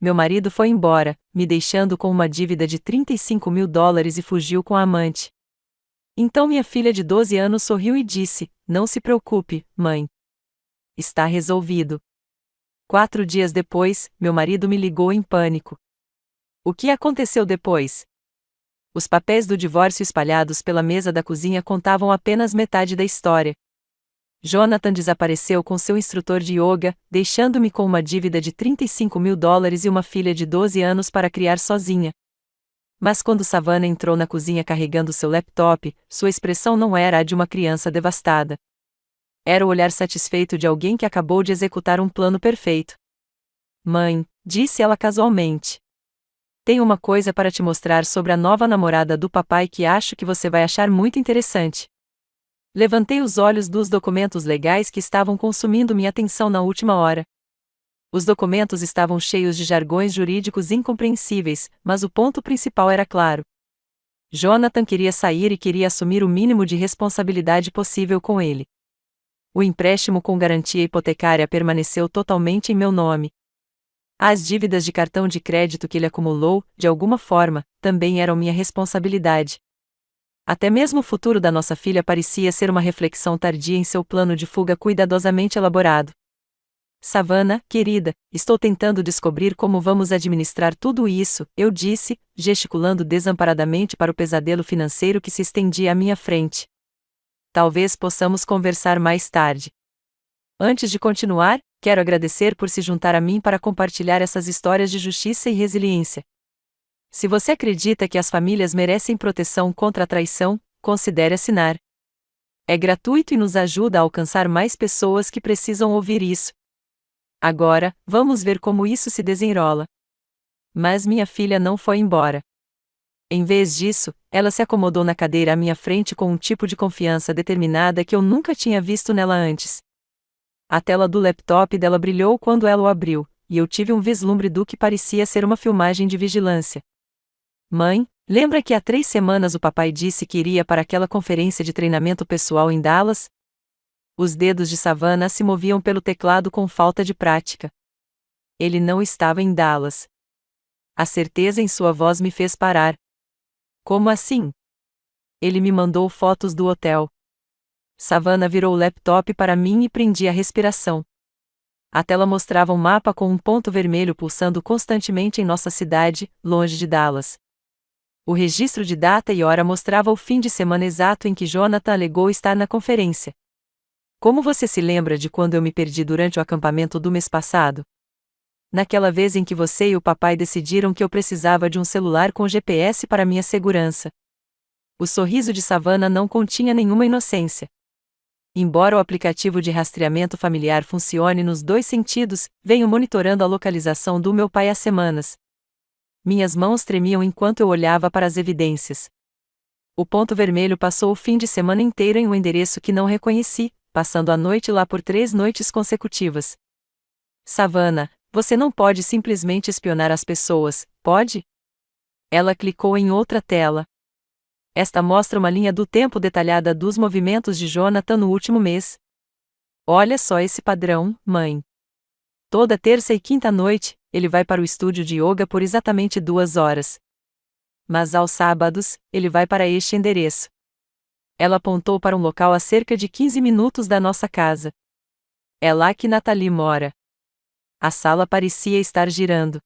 meu marido foi embora, me deixando com uma dívida de $35.000 e fugiu com a amante. Então minha filha de 12 anos sorriu e disse: "Não se preocupe, mãe. Está resolvido." 4 dias depois, meu marido me ligou em pânico. O que aconteceu depois? Os papéis do divórcio espalhados pela mesa da cozinha contavam apenas metade da história. Jonathan desapareceu com seu instrutor de yoga, deixando-me com uma dívida de $35.000 e uma filha de 12 anos para criar sozinha. Mas quando Savannah entrou na cozinha carregando seu laptop, sua expressão não era a de uma criança devastada. Era o olhar satisfeito de alguém que acabou de executar um plano perfeito. "Mãe", disse ela casualmente, "tenho uma coisa para te mostrar sobre a nova namorada do papai que acho que você vai achar muito interessante." Levantei os olhos dos documentos legais que estavam consumindo minha atenção na última hora. Os documentos estavam cheios de jargões jurídicos incompreensíveis, mas o ponto principal era claro. Jonathan queria sair e queria assumir o mínimo de responsabilidade possível com ele. O empréstimo com garantia hipotecária permaneceu totalmente em meu nome. As dívidas de cartão de crédito que ele acumulou, de alguma forma, também eram minha responsabilidade. Até mesmo o futuro da nossa filha parecia ser uma reflexão tardia em seu plano de fuga cuidadosamente elaborado. "Savannah, querida, estou tentando descobrir como vamos administrar tudo isso", eu disse, gesticulando desamparadamente para o pesadelo financeiro que se estendia à minha frente. "Talvez possamos conversar mais tarde. Antes de continuar, quero agradecer por se juntar a mim para compartilhar essas histórias de justiça e resiliência. Se você acredita que as famílias merecem proteção contra a traição, considere assinar. É gratuito e nos ajuda a alcançar mais pessoas que precisam ouvir isso. Agora, vamos ver como isso se desenrola." Mas minha filha não foi embora. Em vez disso, ela se acomodou na cadeira à minha frente com um tipo de confiança determinada que eu nunca tinha visto nela antes. A tela do laptop dela brilhou quando ela o abriu, e eu tive um vislumbre do que parecia ser uma filmagem de vigilância. "Mãe, lembra que há 3 semanas o papai disse que iria para aquela conferência de treinamento pessoal em Dallas?" Os dedos de Savannah se moviam pelo teclado com falta de prática. Ele não estava em Dallas. A certeza em sua voz me fez parar. "Como assim?" "Ele me mandou fotos do hotel." Savannah virou o laptop para mim e prendi a respiração. A tela mostrava um mapa com um ponto vermelho pulsando constantemente em nossa cidade, longe de Dallas. O registro de data e hora mostrava o fim de semana exato em que Jonathan alegou estar na conferência. "Como você se lembra de quando eu me perdi durante o acampamento do mês passado? Naquela vez em que você e o papai decidiram que eu precisava de um celular com GPS para minha segurança." O sorriso de Savannah não continha nenhuma inocência. Embora o aplicativo de rastreamento familiar funcione nos 2 sentidos, venho monitorando a localização do meu pai há semanas. Minhas mãos tremiam enquanto eu olhava para as evidências. O ponto vermelho passou o fim de semana inteiro em um endereço que não reconheci, passando a noite lá por 3 noites consecutivas. "Savannah, você não pode simplesmente espionar as pessoas, pode?" Ela clicou em outra tela. Esta mostra uma linha do tempo detalhada dos movimentos de Jonathan no último mês. "Olha só esse padrão, mãe. Toda terça e quinta noite, ele vai para o estúdio de yoga por exatamente 2 horas. Mas aos sábados, ele vai para este endereço." Ela apontou para um local a cerca de 15 minutos da nossa casa. "É lá que Natalie mora." A sala parecia estar girando.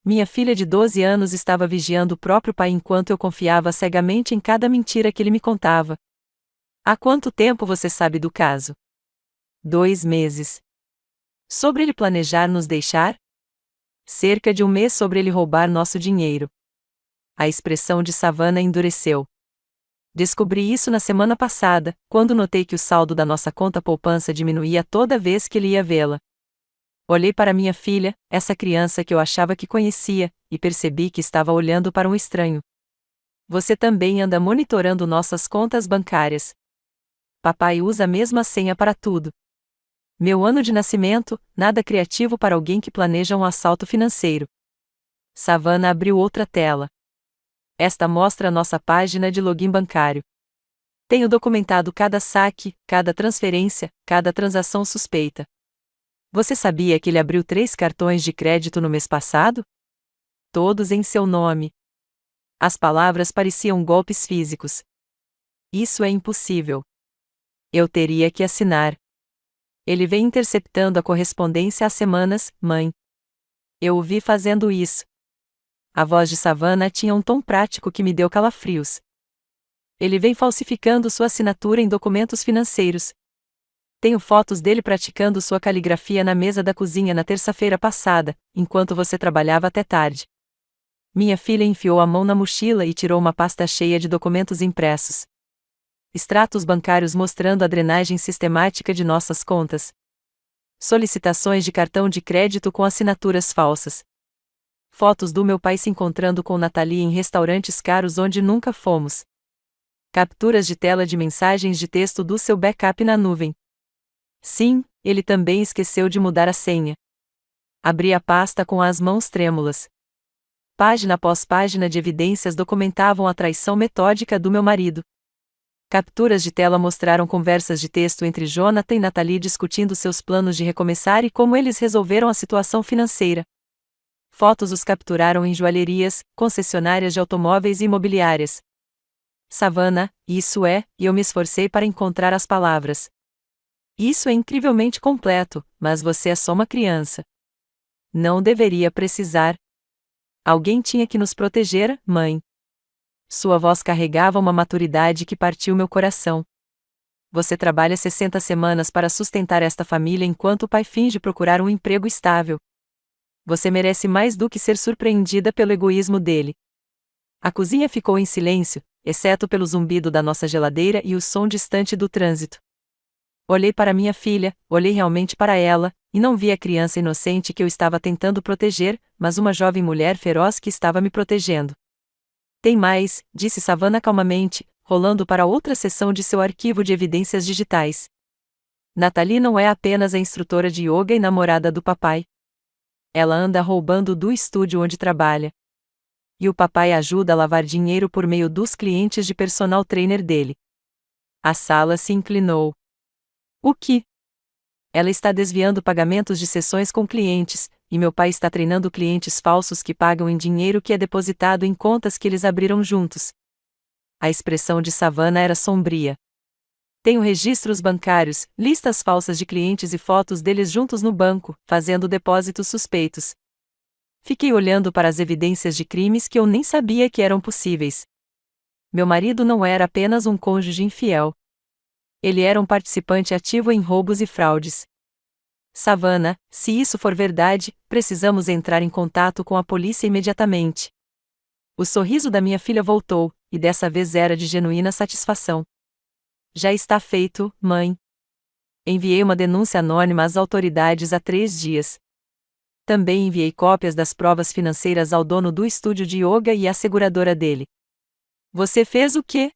Minha filha de 12 anos estava vigiando o próprio pai enquanto eu confiava cegamente em cada mentira que ele me contava. "Há quanto tempo você sabe do caso?" 2 meses. "Sobre ele planejar nos deixar?" "Cerca de 1 mês sobre ele roubar nosso dinheiro." A expressão de Savannah endureceu. "Descobri isso na semana passada, quando notei que o saldo da nossa conta poupança diminuía toda vez que ele ia vê-la." Olhei para minha filha, essa criança que eu achava que conhecia, e percebi que estava olhando para um estranho. "Você também anda monitorando nossas contas bancárias." "Papai usa a mesma senha para tudo." Meu ano de nascimento, nada criativo para alguém que planeja um assalto financeiro. Savannah abriu outra tela. Esta mostra a nossa página de login bancário. Tenho documentado cada saque, cada transferência, cada transação suspeita. Você sabia que ele abriu 3 cartões de crédito no mês passado? Todos em seu nome. As palavras pareciam golpes físicos. Isso é impossível. Eu teria que assinar. Ele vem interceptando a correspondência há semanas, mãe. Eu o vi fazendo isso. A voz de Savannah tinha um tom prático que me deu calafrios. Ele vem falsificando sua assinatura em documentos financeiros. Tenho fotos dele praticando sua caligrafia na mesa da cozinha na terça-feira passada, enquanto você trabalhava até tarde. Minha filha enfiou a mão na mochila e tirou uma pasta cheia de documentos impressos. Extratos bancários mostrando a drenagem sistemática de nossas contas. Solicitações de cartão de crédito com assinaturas falsas. Fotos do meu pai se encontrando com Natalie em restaurantes caros onde nunca fomos. Capturas de tela de mensagens de texto do seu backup na nuvem. Sim, ele também esqueceu de mudar a senha. Abri a pasta com as mãos trêmulas. Página após página de evidências documentavam a traição metódica do meu marido. Capturas de tela mostraram conversas de texto entre Jonathan e Natalie discutindo seus planos de recomeçar e como eles resolveram a situação financeira. Fotos os capturaram em joalherias, concessionárias de automóveis e imobiliárias. Savannah, isso é, e eu me esforcei para encontrar as palavras. Isso é incrivelmente completo, mas você é só uma criança. Não deveria precisar. Alguém tinha que nos proteger, mãe. Sua voz carregava uma maturidade que partiu meu coração. Você trabalha 60 semanas para sustentar esta família enquanto o pai finge procurar um emprego estável. Você merece mais do que ser surpreendida pelo egoísmo dele. A cozinha ficou em silêncio, exceto pelo zumbido da nossa geladeira e o som distante do trânsito. Olhei para minha filha, olhei realmente para ela, e não vi a criança inocente que eu estava tentando proteger, mas uma jovem mulher feroz que estava me protegendo. Tem mais, disse Savannah calmamente, rolando para outra seção de seu arquivo de evidências digitais. Natalie não é apenas a instrutora de yoga e namorada do papai. Ela anda roubando do estúdio onde trabalha. E o papai ajuda a lavar dinheiro por meio dos clientes de personal trainer dele. A sala se inclinou. O que? Ela está desviando pagamentos de sessões com clientes, e meu pai está treinando clientes falsos que pagam em dinheiro que é depositado em contas que eles abriram juntos. A expressão de Savannah era sombria. Tenho registros bancários, listas falsas de clientes e fotos deles juntos no banco, fazendo depósitos suspeitos. Fiquei olhando para as evidências de crimes que eu nem sabia que eram possíveis. Meu marido não era apenas um cônjuge infiel. Ele era um participante ativo em roubos e fraudes. Savannah, se isso for verdade, precisamos entrar em contato com a polícia imediatamente. O sorriso da minha filha voltou, e dessa vez era de genuína satisfação. Já está feito, mãe. Enviei uma denúncia anônima às autoridades há 3 dias. Também enviei cópias das provas financeiras ao dono do estúdio de yoga e à seguradora dele. Você fez o quê?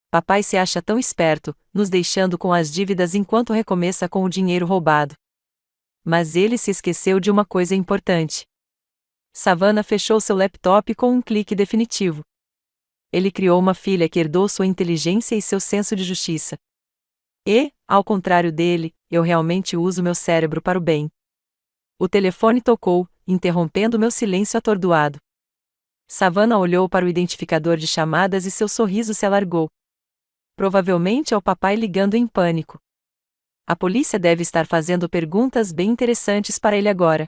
Papai se acha tão esperto, nos deixando com as dívidas enquanto recomeça com o dinheiro roubado. Mas ele se esqueceu de uma coisa importante. Savannah fechou seu laptop com um clique definitivo. Ele criou uma filha que herdou sua inteligência e seu senso de justiça. E, ao contrário dele, eu realmente uso meu cérebro para o bem. O telefone tocou, interrompendo meu silêncio atordoado. Savannah olhou para o identificador de chamadas e seu sorriso se alargou. Provavelmente é o papai ligando em pânico. A polícia deve estar fazendo perguntas bem interessantes para ele agora.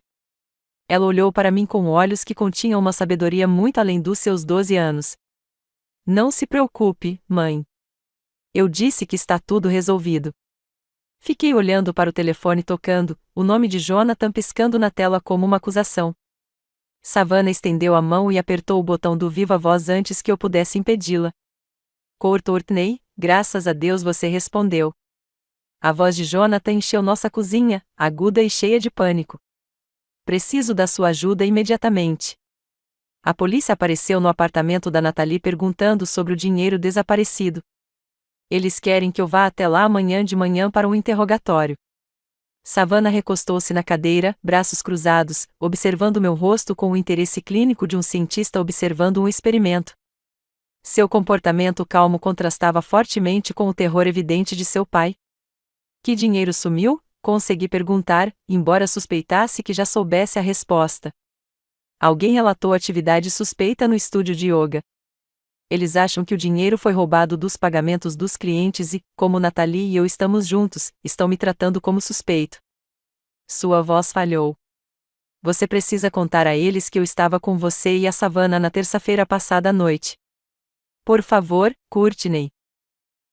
Ela olhou para mim com olhos que continham uma sabedoria muito além dos seus 12 anos. Não se preocupe, mãe. Eu disse que está tudo resolvido. Fiquei olhando para o telefone tocando, o nome de Jonathan piscando na tela como uma acusação. Savannah estendeu a mão e apertou o botão do viva voz antes que eu pudesse impedi-la. Courtney, graças a Deus você respondeu. A voz de Jonathan encheu nossa cozinha, aguda e cheia de pânico. Preciso da sua ajuda imediatamente. A polícia apareceu no apartamento da Natalie perguntando sobre o dinheiro desaparecido. Eles querem que eu vá até lá amanhã de manhã para um interrogatório. Savannah recostou-se na cadeira, braços cruzados, observando meu rosto com o interesse clínico de um cientista observando um experimento. Seu comportamento calmo contrastava fortemente com o terror evidente de seu pai. Que dinheiro sumiu? Consegui perguntar, embora suspeitasse que já soubesse a resposta. Alguém relatou atividade suspeita no estúdio de yoga. Eles acham que o dinheiro foi roubado dos pagamentos dos clientes e, como Natalie e eu estamos juntos, estão me tratando como suspeito. Sua voz falhou. Você precisa contar a eles que eu estava com você e a Savannah na terça-feira passada à noite. Por favor, Courtney.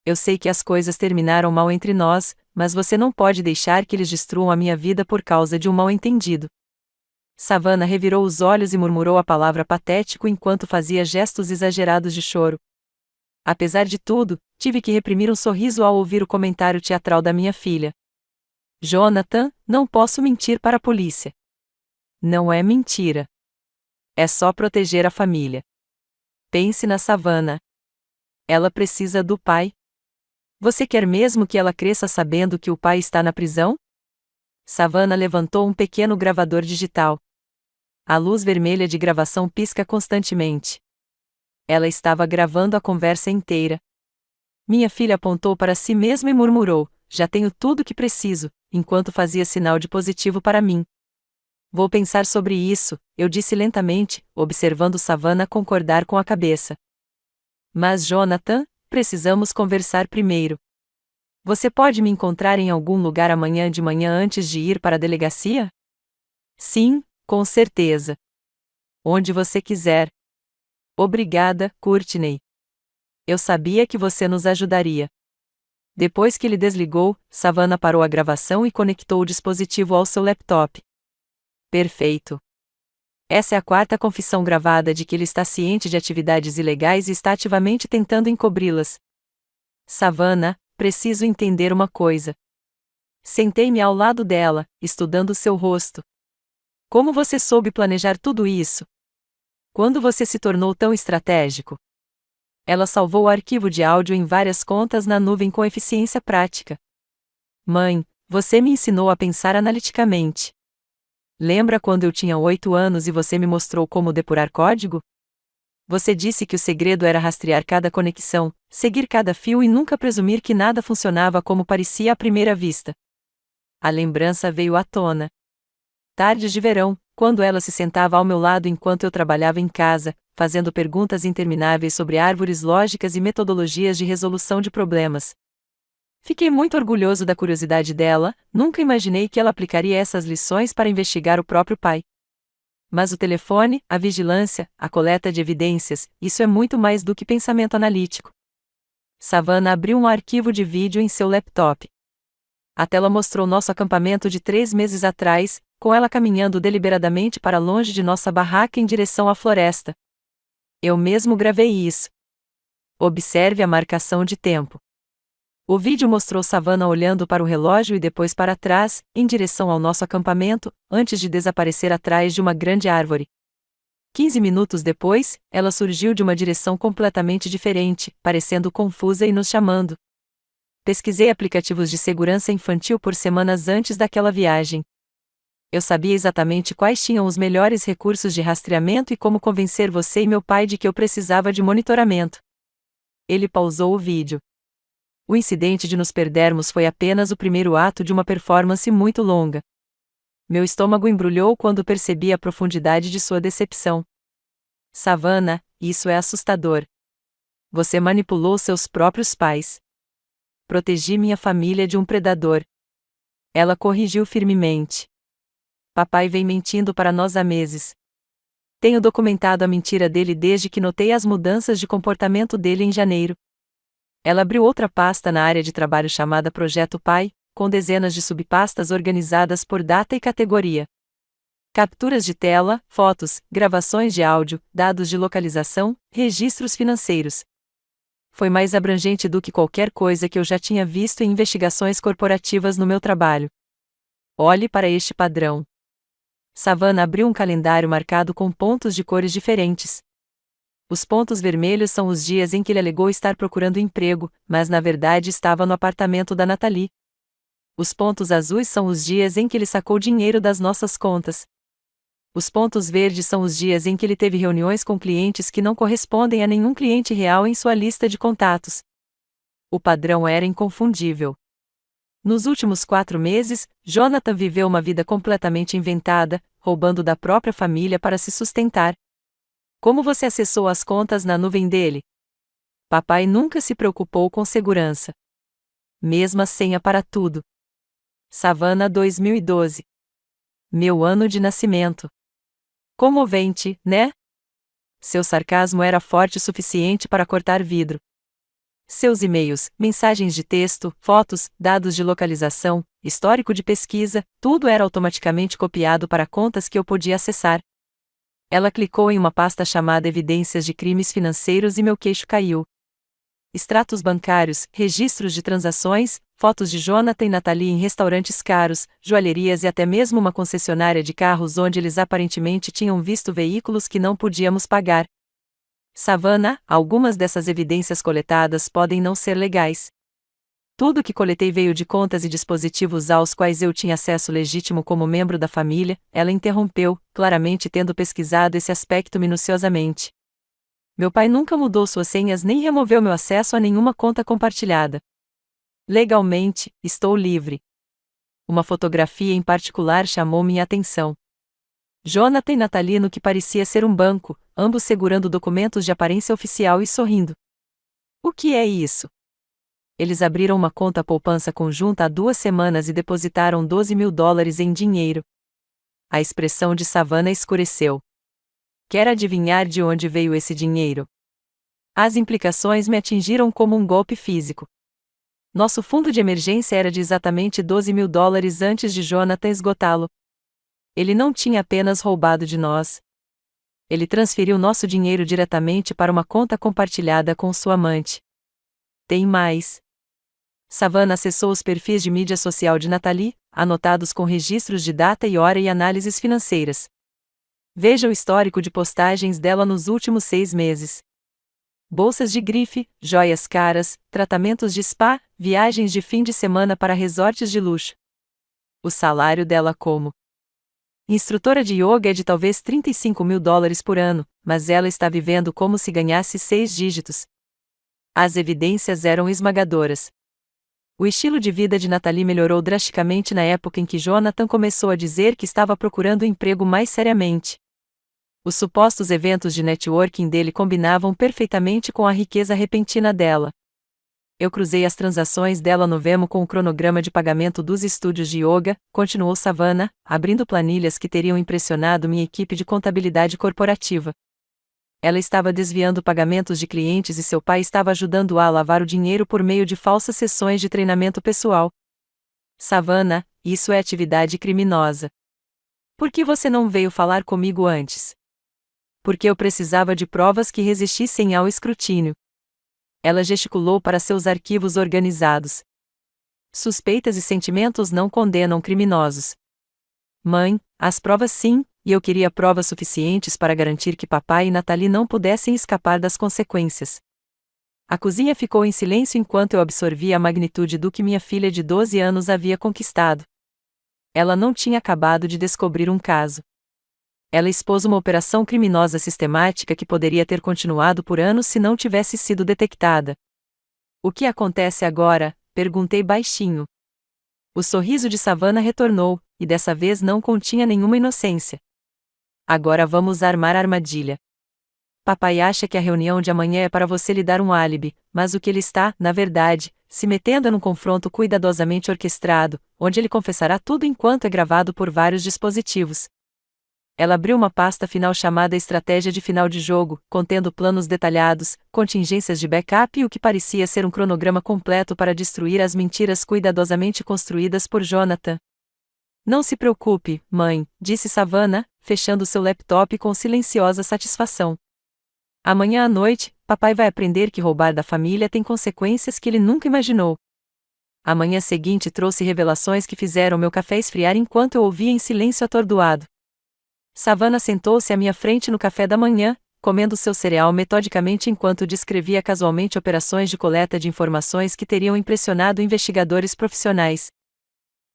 Eu sei que as coisas terminaram mal entre nós, mas você não pode deixar que eles destruam a minha vida por causa de um mal-entendido. Savannah revirou os olhos e murmurou a palavra patético enquanto fazia gestos exagerados de choro. Apesar de tudo, tive que reprimir um sorriso ao ouvir o comentário teatral da minha filha. Jonathan, não posso mentir para a polícia. Não é mentira. É só proteger a família. Pense na Savannah. Ela precisa do pai. Você quer mesmo que ela cresça sabendo que o pai está na prisão? Savannah levantou um pequeno gravador digital. A luz vermelha de gravação pisca constantemente. Ela estava gravando a conversa inteira. Minha filha apontou para si mesma e murmurou: já tenho tudo o que preciso, enquanto fazia sinal de positivo para mim. Vou pensar sobre isso, eu disse lentamente, observando Savannah concordar com a cabeça. Mas Jonathan, precisamos conversar primeiro. Você pode me encontrar em algum lugar amanhã de manhã antes de ir para a delegacia? Sim, com certeza. Onde você quiser. Obrigada, Courtney. Eu sabia que você nos ajudaria. Depois que ele desligou, Savannah parou a gravação e conectou o dispositivo ao seu laptop. Perfeito. Essa é a quarta confissão gravada de que ele está ciente de atividades ilegais e está ativamente tentando encobri-las. Savannah, preciso entender uma coisa. Sentei-me ao lado dela, estudando seu rosto. Como você soube planejar tudo isso? Quando você se tornou tão estratégico? Ela salvou o arquivo de áudio em várias contas na nuvem com eficiência prática. Mãe, você me ensinou a pensar analiticamente. Lembra quando eu tinha 8 anos e você me mostrou como depurar código? Você disse que o segredo era rastrear cada conexão, seguir cada fio e nunca presumir que nada funcionava como parecia à primeira vista. A lembrança veio à tona. Tardes de verão, quando ela se sentava ao meu lado enquanto eu trabalhava em casa, fazendo perguntas intermináveis sobre árvores lógicas e metodologias de resolução de problemas. Fiquei muito orgulhoso da curiosidade dela, nunca imaginei que ela aplicaria essas lições para investigar o próprio pai. Mas o telefone, a vigilância, a coleta de evidências, isso é muito mais do que pensamento analítico. Savannah abriu um arquivo de vídeo em seu laptop. A tela mostrou nosso acampamento de 3 meses atrás, com ela caminhando deliberadamente para longe de nossa barraca em direção à floresta. Eu mesmo gravei isso. Observe a marcação de tempo. O vídeo mostrou Savannah olhando para o relógio e depois para trás, em direção ao nosso acampamento, antes de desaparecer atrás de uma grande árvore. 15 minutos depois, ela surgiu de uma direção completamente diferente, parecendo confusa e nos chamando. Pesquisei aplicativos de segurança infantil por semanas antes daquela viagem. Eu sabia exatamente quais tinham os melhores recursos de rastreamento e como convencer você e meu pai de que eu precisava de monitoramento. Ele pausou o vídeo. O incidente de nos perdermos foi apenas o primeiro ato de uma performance muito longa. Meu estômago embrulhou quando percebi a profundidade de sua decepção. Savannah, isso é assustador. Você manipulou seus próprios pais. Protegi minha família de um predador. Ela corrigiu firmemente. Papai vem mentindo para nós há meses. Tenho documentado a mentira dele desde que notei as mudanças de comportamento dele em janeiro. Ela abriu outra pasta na área de trabalho chamada Projeto Pai, com dezenas de subpastas organizadas por data e categoria. Capturas de tela, fotos, gravações de áudio, dados de localização, registros financeiros. Foi mais abrangente do que qualquer coisa que eu já tinha visto em investigações corporativas no meu trabalho. Olhe para este padrão. Savannah abriu um calendário marcado com pontos de cores diferentes. Os pontos vermelhos são os dias em que ele alegou estar procurando emprego, mas na verdade estava no apartamento da Natalie. Os pontos azuis são os dias em que ele sacou dinheiro das nossas contas. Os pontos verdes são os dias em que ele teve reuniões com clientes que não correspondem a nenhum cliente real em sua lista de contatos. O padrão era inconfundível. Nos últimos 4 meses, Jonathan viveu uma vida completamente inventada, roubando da própria família para se sustentar. Como você acessou as contas na nuvem dele? Papai nunca se preocupou com segurança. Mesma senha para tudo. Savannah 2012. Meu ano de nascimento. Comovente, né? Seu sarcasmo era forte o suficiente para cortar vidro. Seus e-mails, mensagens de texto, fotos, dados de localização, histórico de pesquisa, tudo era automaticamente copiado para contas que eu podia acessar. Ela clicou em uma pasta chamada Evidências de Crimes Financeiros e meu queixo caiu. Extratos bancários, registros de transações, fotos de Jonathan e Natalie em restaurantes caros, joalherias e até mesmo uma concessionária de carros onde eles aparentemente tinham visto veículos que não podíamos pagar. Savannah, algumas dessas evidências coletadas podem não ser legais. Tudo que coletei veio de contas e dispositivos aos quais eu tinha acesso legítimo como membro da família, ela interrompeu, claramente tendo pesquisado esse aspecto minuciosamente. Meu pai nunca mudou suas senhas nem removeu meu acesso a nenhuma conta compartilhada. Legalmente, estou livre. Uma fotografia em particular chamou minha atenção. Jonathan e Natalie no que parecia ser um banco, ambos segurando documentos de aparência oficial e sorrindo. O que é isso? Eles abriram uma conta poupança conjunta há 2 semanas e depositaram $12.000 em dinheiro. A expressão de Savannah escureceu. Quer adivinhar de onde veio esse dinheiro? As implicações me atingiram como um golpe físico. Nosso fundo de emergência era de exatamente $12.000 antes de Jonathan esgotá-lo. Ele não tinha apenas roubado de nós. Ele transferiu nosso dinheiro diretamente para uma conta compartilhada com sua amante. Tem mais. Savannah acessou os perfis de mídia social de Natalie, anotados com registros de data e hora e análises financeiras. Veja o histórico de postagens dela nos últimos 6 meses. Bolsas de grife, joias caras, tratamentos de spa, viagens de fim de semana para resorts de luxo. O salário dela como instrutora de yoga é de talvez $35.000 por ano, mas ela está vivendo como se ganhasse 6 dígitos. As evidências eram esmagadoras. O estilo de vida de Natalie melhorou drasticamente na época em que Jonathan começou a dizer que estava procurando um emprego mais seriamente. Os supostos eventos de networking dele combinavam perfeitamente com a riqueza repentina dela. Eu cruzei as transações dela no Venmo com o cronograma de pagamento dos estúdios de yoga, continuou Savannah, abrindo planilhas que teriam impressionado minha equipe de contabilidade corporativa. Ela estava desviando pagamentos de clientes e seu pai estava ajudando-a a lavar o dinheiro por meio de falsas sessões de treinamento pessoal. Savannah, isso é atividade criminosa. Por que você não veio falar comigo antes? Porque eu precisava de provas que resistissem ao escrutínio. Ela gesticulou para seus arquivos organizados. Suspeitas e sentimentos não condenam criminosos. Mãe, as provas sim, e eu queria provas suficientes para garantir que papai e Natalie não pudessem escapar das consequências. A cozinha ficou em silêncio enquanto eu absorvia a magnitude do que minha filha de 12 anos havia conquistado. Ela não tinha acabado de descobrir um caso. Ela expôs uma operação criminosa sistemática que poderia ter continuado por anos se não tivesse sido detectada. O que acontece agora? Perguntei baixinho. O sorriso de Savannah retornou, e dessa vez não continha nenhuma inocência. Agora vamos armar a armadilha. Papai acha que a reunião de amanhã é para você lhe dar um álibi, mas o que ele está, na verdade, se metendo num confronto cuidadosamente orquestrado, onde ele confessará tudo enquanto é gravado por vários dispositivos. Ela abriu uma pasta final chamada Estratégia de Final de Jogo, contendo planos detalhados, contingências de backup e o que parecia ser um cronograma completo para destruir as mentiras cuidadosamente construídas por Jonathan. Não se preocupe, mãe, disse Savannah, fechando seu laptop com silenciosa satisfação. Amanhã à noite, papai vai aprender que roubar da família tem consequências que ele nunca imaginou. A manhã seguinte trouxe revelações que fizeram meu café esfriar enquanto eu ouvia em silêncio atordoado. Savannah sentou-se à minha frente no café da manhã, comendo seu cereal metodicamente enquanto descrevia casualmente operações de coleta de informações que teriam impressionado investigadores profissionais.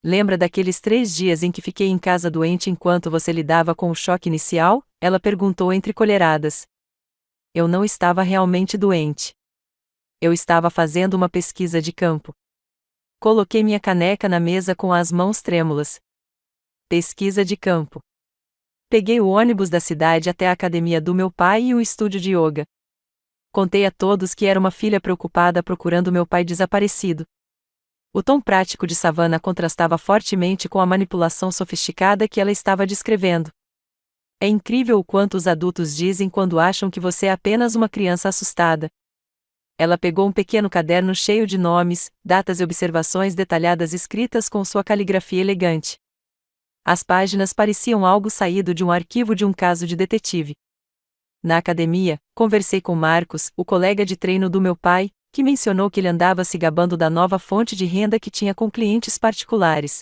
Lembra daqueles 3 dias em que fiquei em casa doente enquanto você lidava com o choque inicial? Ela perguntou entre colheradas. Eu não estava realmente doente. Eu estava fazendo uma pesquisa de campo. Coloquei minha caneca na mesa com as mãos trêmulas. Pesquisa de campo. Peguei o ônibus da cidade até a academia do meu pai e o estúdio de yoga. Contei a todos que era uma filha preocupada procurando meu pai desaparecido. O tom prático de Savannah contrastava fortemente com a manipulação sofisticada que ela estava descrevendo. É incrível o quanto os adultos dizem quando acham que você é apenas uma criança assustada. Ela pegou um pequeno caderno cheio de nomes, datas e observações detalhadas escritas com sua caligrafia elegante. As páginas pareciam algo saído de um arquivo de um caso de detetive. Na academia, conversei com Marcos, o colega de treino do meu pai, que mencionou que ele andava se gabando da nova fonte de renda que tinha com clientes particulares.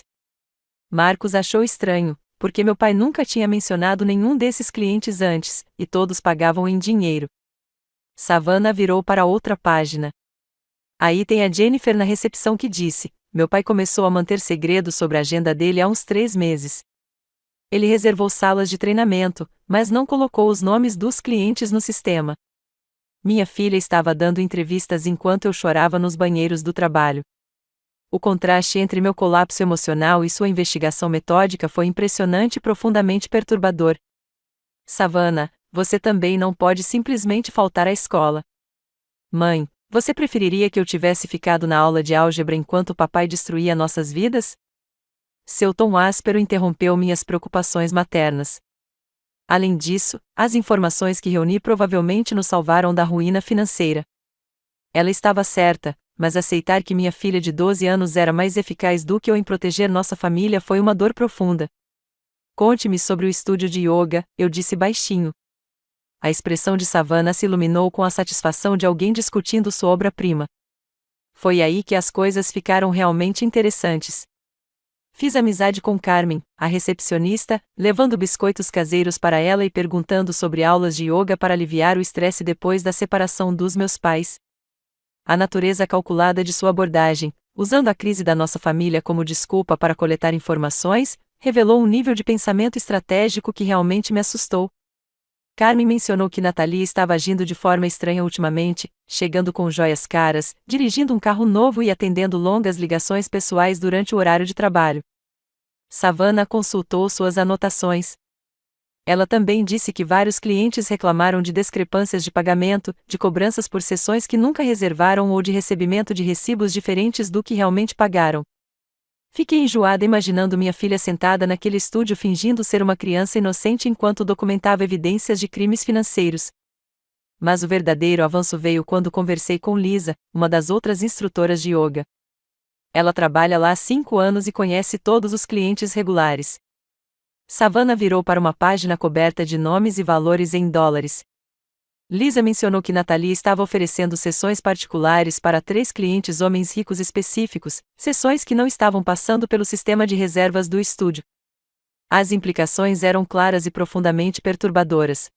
Marcos achou estranho, porque meu pai nunca tinha mencionado nenhum desses clientes antes, e todos pagavam em dinheiro. Savannah virou para outra página. Aí tem a Jennifer na recepção que disse: meu pai começou a manter segredo sobre a agenda dele há uns 3 meses. Ele reservou salas de treinamento, mas não colocou os nomes dos clientes no sistema. Minha filha estava dando entrevistas enquanto eu chorava nos banheiros do trabalho. O contraste entre meu colapso emocional e sua investigação metódica foi impressionante e profundamente perturbador. Savannah, você também não pode simplesmente faltar à escola. Mãe, você preferiria que eu tivesse ficado na aula de álgebra enquanto o papai destruía nossas vidas? Seu tom áspero interrompeu minhas preocupações maternas. Além disso, as informações que reuni provavelmente nos salvaram da ruína financeira. Ela estava certa, mas aceitar que minha filha de 12 anos era mais eficaz do que eu em proteger nossa família foi uma dor profunda. Conte-me sobre o estúdio de yoga, eu disse baixinho. A expressão de Savannah se iluminou com a satisfação de alguém discutindo sua obra-prima. Foi aí que as coisas ficaram realmente interessantes. Fiz amizade com Carmen, a recepcionista, levando biscoitos caseiros para ela e perguntando sobre aulas de yoga para aliviar o estresse depois da separação dos meus pais. A natureza calculada de sua abordagem, usando a crise da nossa família como desculpa para coletar informações, revelou um nível de pensamento estratégico que realmente me assustou. Carmen mencionou que Nathalie estava agindo de forma estranha ultimamente, chegando com joias caras, dirigindo um carro novo e atendendo longas ligações pessoais durante o horário de trabalho. Savannah consultou suas anotações. Ela também disse que vários clientes reclamaram de discrepâncias de pagamento, de cobranças por sessões que nunca reservaram ou de recebimento de recibos diferentes do que realmente pagaram. Fiquei enjoada imaginando minha filha sentada naquele estúdio fingindo ser uma criança inocente enquanto documentava evidências de crimes financeiros. Mas o verdadeiro avanço veio quando conversei com Lisa, uma das outras instrutoras de yoga. Ela trabalha lá há 5 anos e conhece todos os clientes regulares. Savannah virou para uma página coberta de nomes e valores em dólares. Lisa mencionou que Nathalie estava oferecendo sessões particulares para 3 clientes homens ricos específicos, sessões que não estavam passando pelo sistema de reservas do estúdio. As implicações eram claras e profundamente perturbadoras.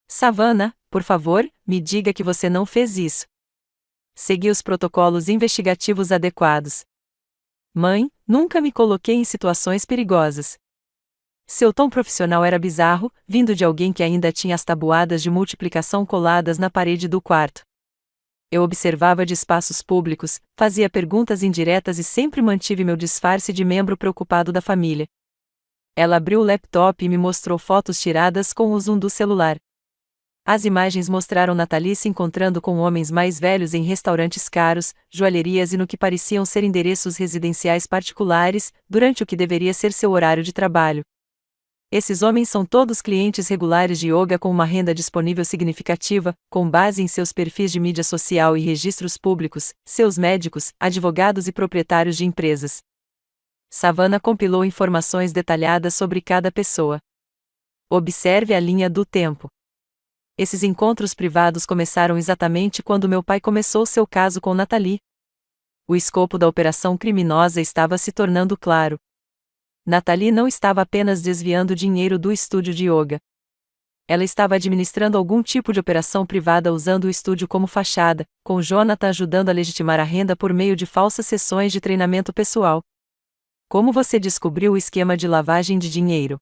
Savannah, por favor, me diga que você não fez isso. Segui os protocolos investigativos adequados. Mãe, nunca me coloquei em situações perigosas. Seu tom profissional era bizarro, vindo de alguém que ainda tinha as tabuadas de multiplicação coladas na parede do quarto. Eu observava de espaços públicos, fazia perguntas indiretas e sempre mantive meu disfarce de membro preocupado da família. Ela abriu o laptop e me mostrou fotos tiradas com o zoom do celular. As imagens mostraram Nathalie se encontrando com homens mais velhos em restaurantes caros, joalherias e no que pareciam ser endereços residenciais particulares, durante o que deveria ser seu horário de trabalho. Esses homens são todos clientes regulares de yoga com uma renda disponível significativa, com base em seus perfis de mídia social e registros públicos, seus médicos, advogados e proprietários de empresas. Savannah compilou informações detalhadas sobre cada pessoa. Observe a linha do tempo. Esses encontros privados começaram exatamente quando meu pai começou seu caso com Nathalie. O escopo da operação criminosa estava se tornando claro. Nathalie não estava apenas desviando dinheiro do estúdio de yoga. Ela estava administrando algum tipo de operação privada usando o estúdio como fachada, com Jonathan ajudando a legitimar a renda por meio de falsas sessões de treinamento pessoal. Como você descobriu o esquema de lavagem de dinheiro?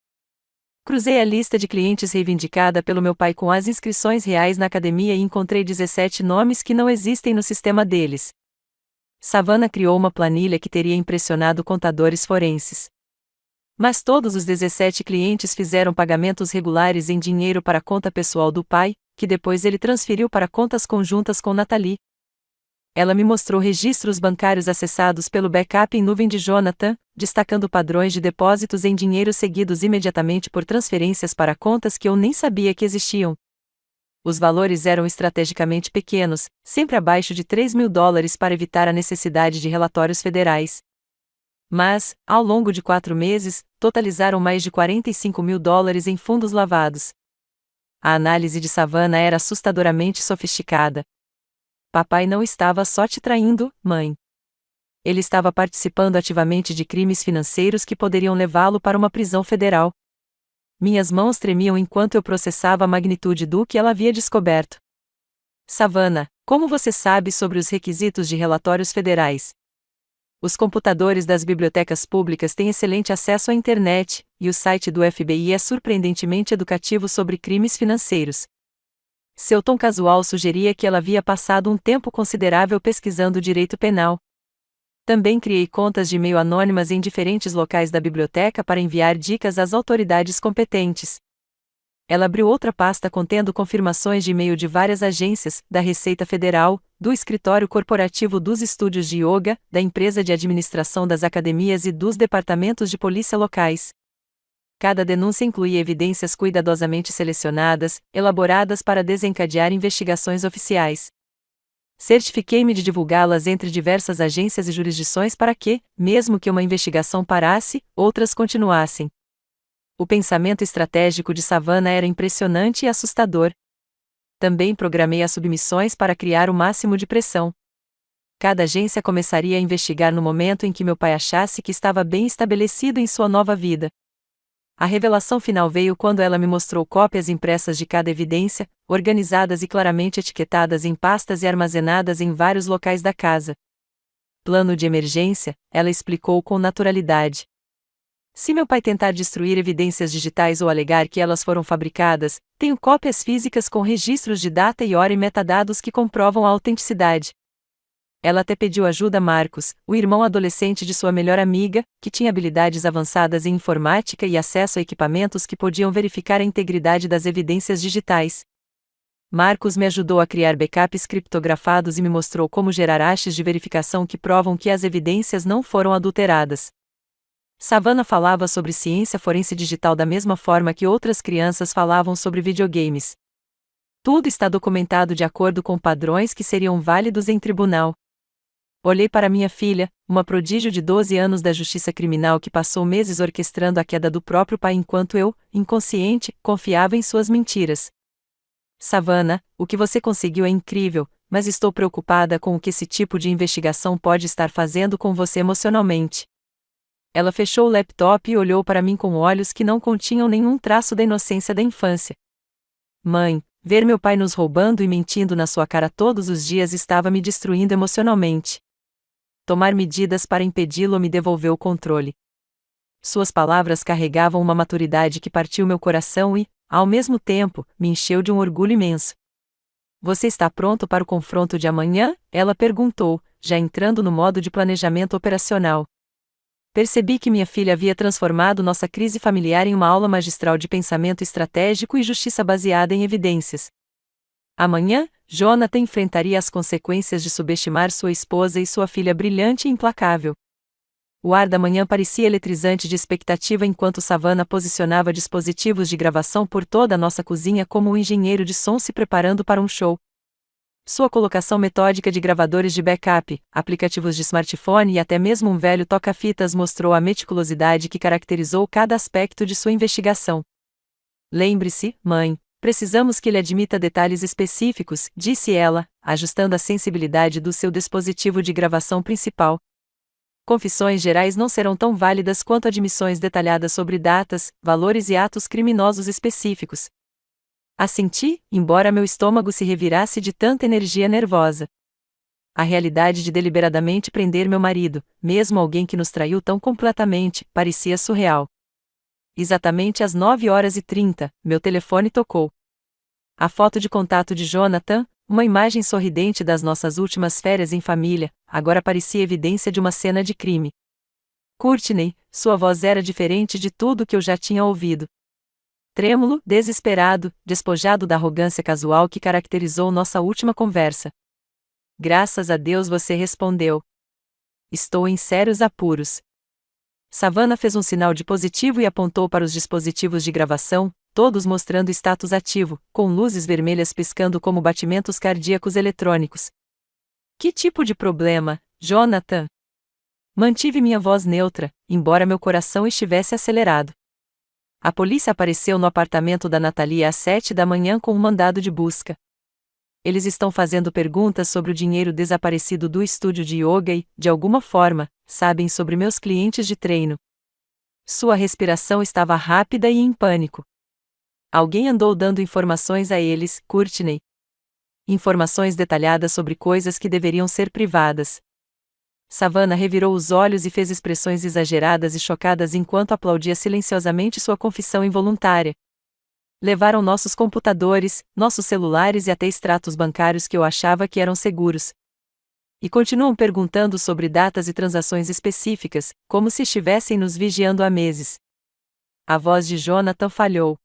Cruzei a lista de clientes reivindicada pelo meu pai com as inscrições reais na academia e encontrei 17 nomes que não existem no sistema deles. Savannah criou uma planilha que teria impressionado contadores forenses. Mas todos os 17 clientes fizeram pagamentos regulares em dinheiro para a conta pessoal do pai, que depois ele transferiu para contas conjuntas com Natalie. Ela me mostrou registros bancários acessados pelo backup em nuvem de Jonathan, destacando padrões de depósitos em dinheiro seguidos imediatamente por transferências para contas que eu nem sabia que existiam. Os valores eram estrategicamente pequenos, sempre abaixo de $3.000 para evitar a necessidade de relatórios federais. Mas, ao longo de 4 meses, totalizaram mais de $45.000 em fundos lavados. A análise de Savannah era assustadoramente sofisticada. Papai não estava só te traindo, mãe. Ele estava participando ativamente de crimes financeiros que poderiam levá-lo para uma prisão federal. Minhas mãos tremiam enquanto eu processava a magnitude do que ela havia descoberto. Savannah, como você sabe sobre os requisitos de relatórios federais? Os computadores das bibliotecas públicas têm excelente acesso à internet, e o site do FBI é surpreendentemente educativo sobre crimes financeiros. Seu tom casual sugeria que ela havia passado um tempo considerável pesquisando direito penal. Também criei contas de e-mail anônimas em diferentes locais da biblioteca para enviar dicas às autoridades competentes. Ela abriu outra pasta contendo confirmações de e-mail de várias agências, da Receita Federal, do Escritório Corporativo dos Estúdios de Yoga, da Empresa de Administração das Academias e dos departamentos de polícia locais. Cada denúncia incluía evidências cuidadosamente selecionadas, elaboradas para desencadear investigações oficiais. Certifiquei-me de divulgá-las entre diversas agências e jurisdições para que, mesmo que uma investigação parasse, outras continuassem. O pensamento estratégico de Savannah era impressionante e assustador. Também programei as submissões para criar o máximo de pressão. Cada agência começaria a investigar no momento em que meu pai achasse que estava bem estabelecido em sua nova vida. A revelação final veio quando ela me mostrou cópias impressas de cada evidência, organizadas e claramente etiquetadas em pastas e armazenadas em vários locais da casa. Plano de emergência, ela explicou com naturalidade. Se meu pai tentar destruir evidências digitais ou alegar que elas foram fabricadas, tenho cópias físicas com registros de data e hora e metadados que comprovam a autenticidade. Ela até pediu ajuda a Marcos, o irmão adolescente de sua melhor amiga, que tinha habilidades avançadas em informática e acesso a equipamentos que podiam verificar a integridade das evidências digitais. Marcos me ajudou a criar backups criptografados e me mostrou como gerar hashes de verificação que provam que as evidências não foram adulteradas. Savannah falava sobre ciência forense digital da mesma forma que outras crianças falavam sobre videogames. Tudo está documentado de acordo com padrões que seriam válidos em tribunal. Olhei para minha filha, uma prodígio de 12 anos da justiça criminal que passou meses orquestrando a queda do próprio pai enquanto eu, inconsciente, confiava em suas mentiras. Savannah, o que você conseguiu é incrível, mas estou preocupada com o que esse tipo de investigação pode estar fazendo com você emocionalmente. Ela fechou o laptop e olhou para mim com olhos que não continham nenhum traço da inocência da infância. Mãe, ver meu pai nos roubando e mentindo na sua cara todos os dias estava me destruindo emocionalmente. Tomar medidas para impedi-lo me devolveu o controle. Suas palavras carregavam uma maturidade que partiu meu coração e, ao mesmo tempo, me encheu de um orgulho imenso. Você está pronto para o confronto de amanhã? Ela perguntou, já entrando no modo de planejamento operacional. Percebi que minha filha havia transformado nossa crise familiar em uma aula magistral de pensamento estratégico e justiça baseada em evidências. Amanhã, Jonathan enfrentaria as consequências de subestimar sua esposa e sua filha brilhante e implacável. O ar da manhã parecia eletrizante de expectativa enquanto Savannah posicionava dispositivos de gravação por toda a nossa cozinha como um engenheiro de som se preparando para um show. Sua colocação metódica de gravadores de backup, aplicativos de smartphone e até mesmo um velho toca-fitas mostrou a meticulosidade que caracterizou cada aspecto de sua investigação. Lembre-se, mãe, precisamos que ele admita detalhes específicos, disse ela, ajustando a sensibilidade do seu dispositivo de gravação principal. Confissões gerais não serão tão válidas quanto admissões detalhadas sobre datas, valores e atos criminosos específicos. Assenti, embora meu estômago se revirasse de tanta energia nervosa. A realidade de deliberadamente prender meu marido, mesmo alguém que nos traiu tão completamente, parecia surreal. Exatamente às 9h30, meu telefone tocou. A foto de contato de Jonathan, Uma imagem sorridente das nossas últimas férias em família, agora parecia evidência de uma cena de crime. Courtney, sua voz era diferente de tudo que eu já tinha ouvido. Trêmulo, desesperado, despojado da arrogância casual que caracterizou nossa última conversa. Graças a Deus você respondeu. Estou em sérios apuros. Savannah fez um sinal de positivo e apontou para os dispositivos de gravação, todos mostrando status ativo, com luzes vermelhas piscando como batimentos cardíacos eletrônicos. Que tipo de problema, Jonathan? Mantive minha voz neutra, embora meu coração estivesse acelerado. A polícia apareceu no apartamento da Natalie às 7 da manhã com um mandado de busca. Eles estão fazendo perguntas sobre o dinheiro desaparecido do estúdio de yoga e, de alguma forma, sabem sobre meus clientes de treino. Sua respiração estava rápida e em pânico. Alguém andou dando informações a eles, Courtney. Informações detalhadas sobre coisas que deveriam ser privadas. Savannah revirou os olhos e fez expressões exageradas e chocadas enquanto aplaudia silenciosamente sua confissão involuntária. Levaram nossos computadores, nossos celulares e até extratos bancários que eu achava que eram seguros. E continuam perguntando sobre datas e transações específicas, como se estivessem nos vigiando há meses. A voz de Jonathan falhou.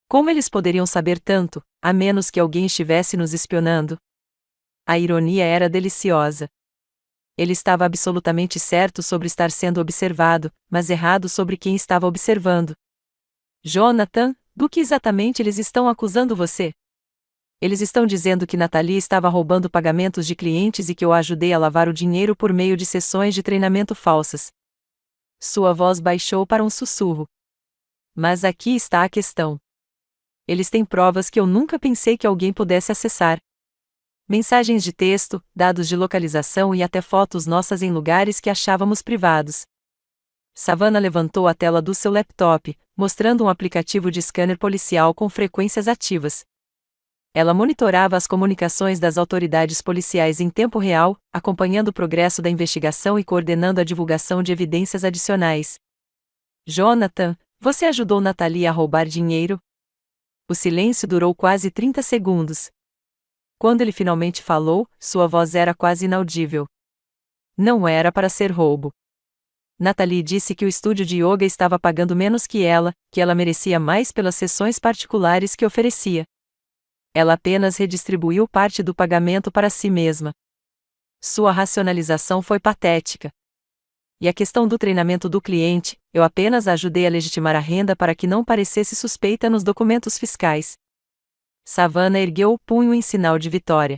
Como eles poderiam saber tanto, a menos que alguém estivesse nos espionando? A ironia era deliciosa. Ele estava absolutamente certo sobre estar sendo observado, mas errado sobre quem estava observando. Jonathan, do que exatamente eles estão acusando você? Eles estão dizendo que Natalie estava roubando pagamentos de clientes e que eu a ajudei a lavar o dinheiro por meio de sessões de treinamento falsas. Sua voz baixou para um sussurro. Mas aqui está a questão. Eles têm provas que eu nunca pensei que alguém pudesse acessar. Mensagens de texto, dados de localização e até fotos nossas em lugares que achávamos privados. Savannah levantou a tela do seu laptop, mostrando um aplicativo de scanner policial com frequências ativas. Ela monitorava as comunicações das autoridades policiais em tempo real, acompanhando o progresso da investigação e coordenando a divulgação de evidências adicionais. Jonathan, você ajudou Natalie a roubar dinheiro? O silêncio durou quase 30 segundos. Quando ele finalmente falou, sua voz era quase inaudível. Não era para ser roubo. Natalie disse que o estúdio de yoga estava pagando menos que ela merecia mais pelas sessões particulares que oferecia. Ela apenas redistribuiu parte do pagamento para si mesma. Sua racionalização foi patética. E a questão do treinamento do cliente, eu apenas a ajudei a legitimar a renda para que não parecesse suspeita nos documentos fiscais. Savannah ergueu o punho em sinal de vitória.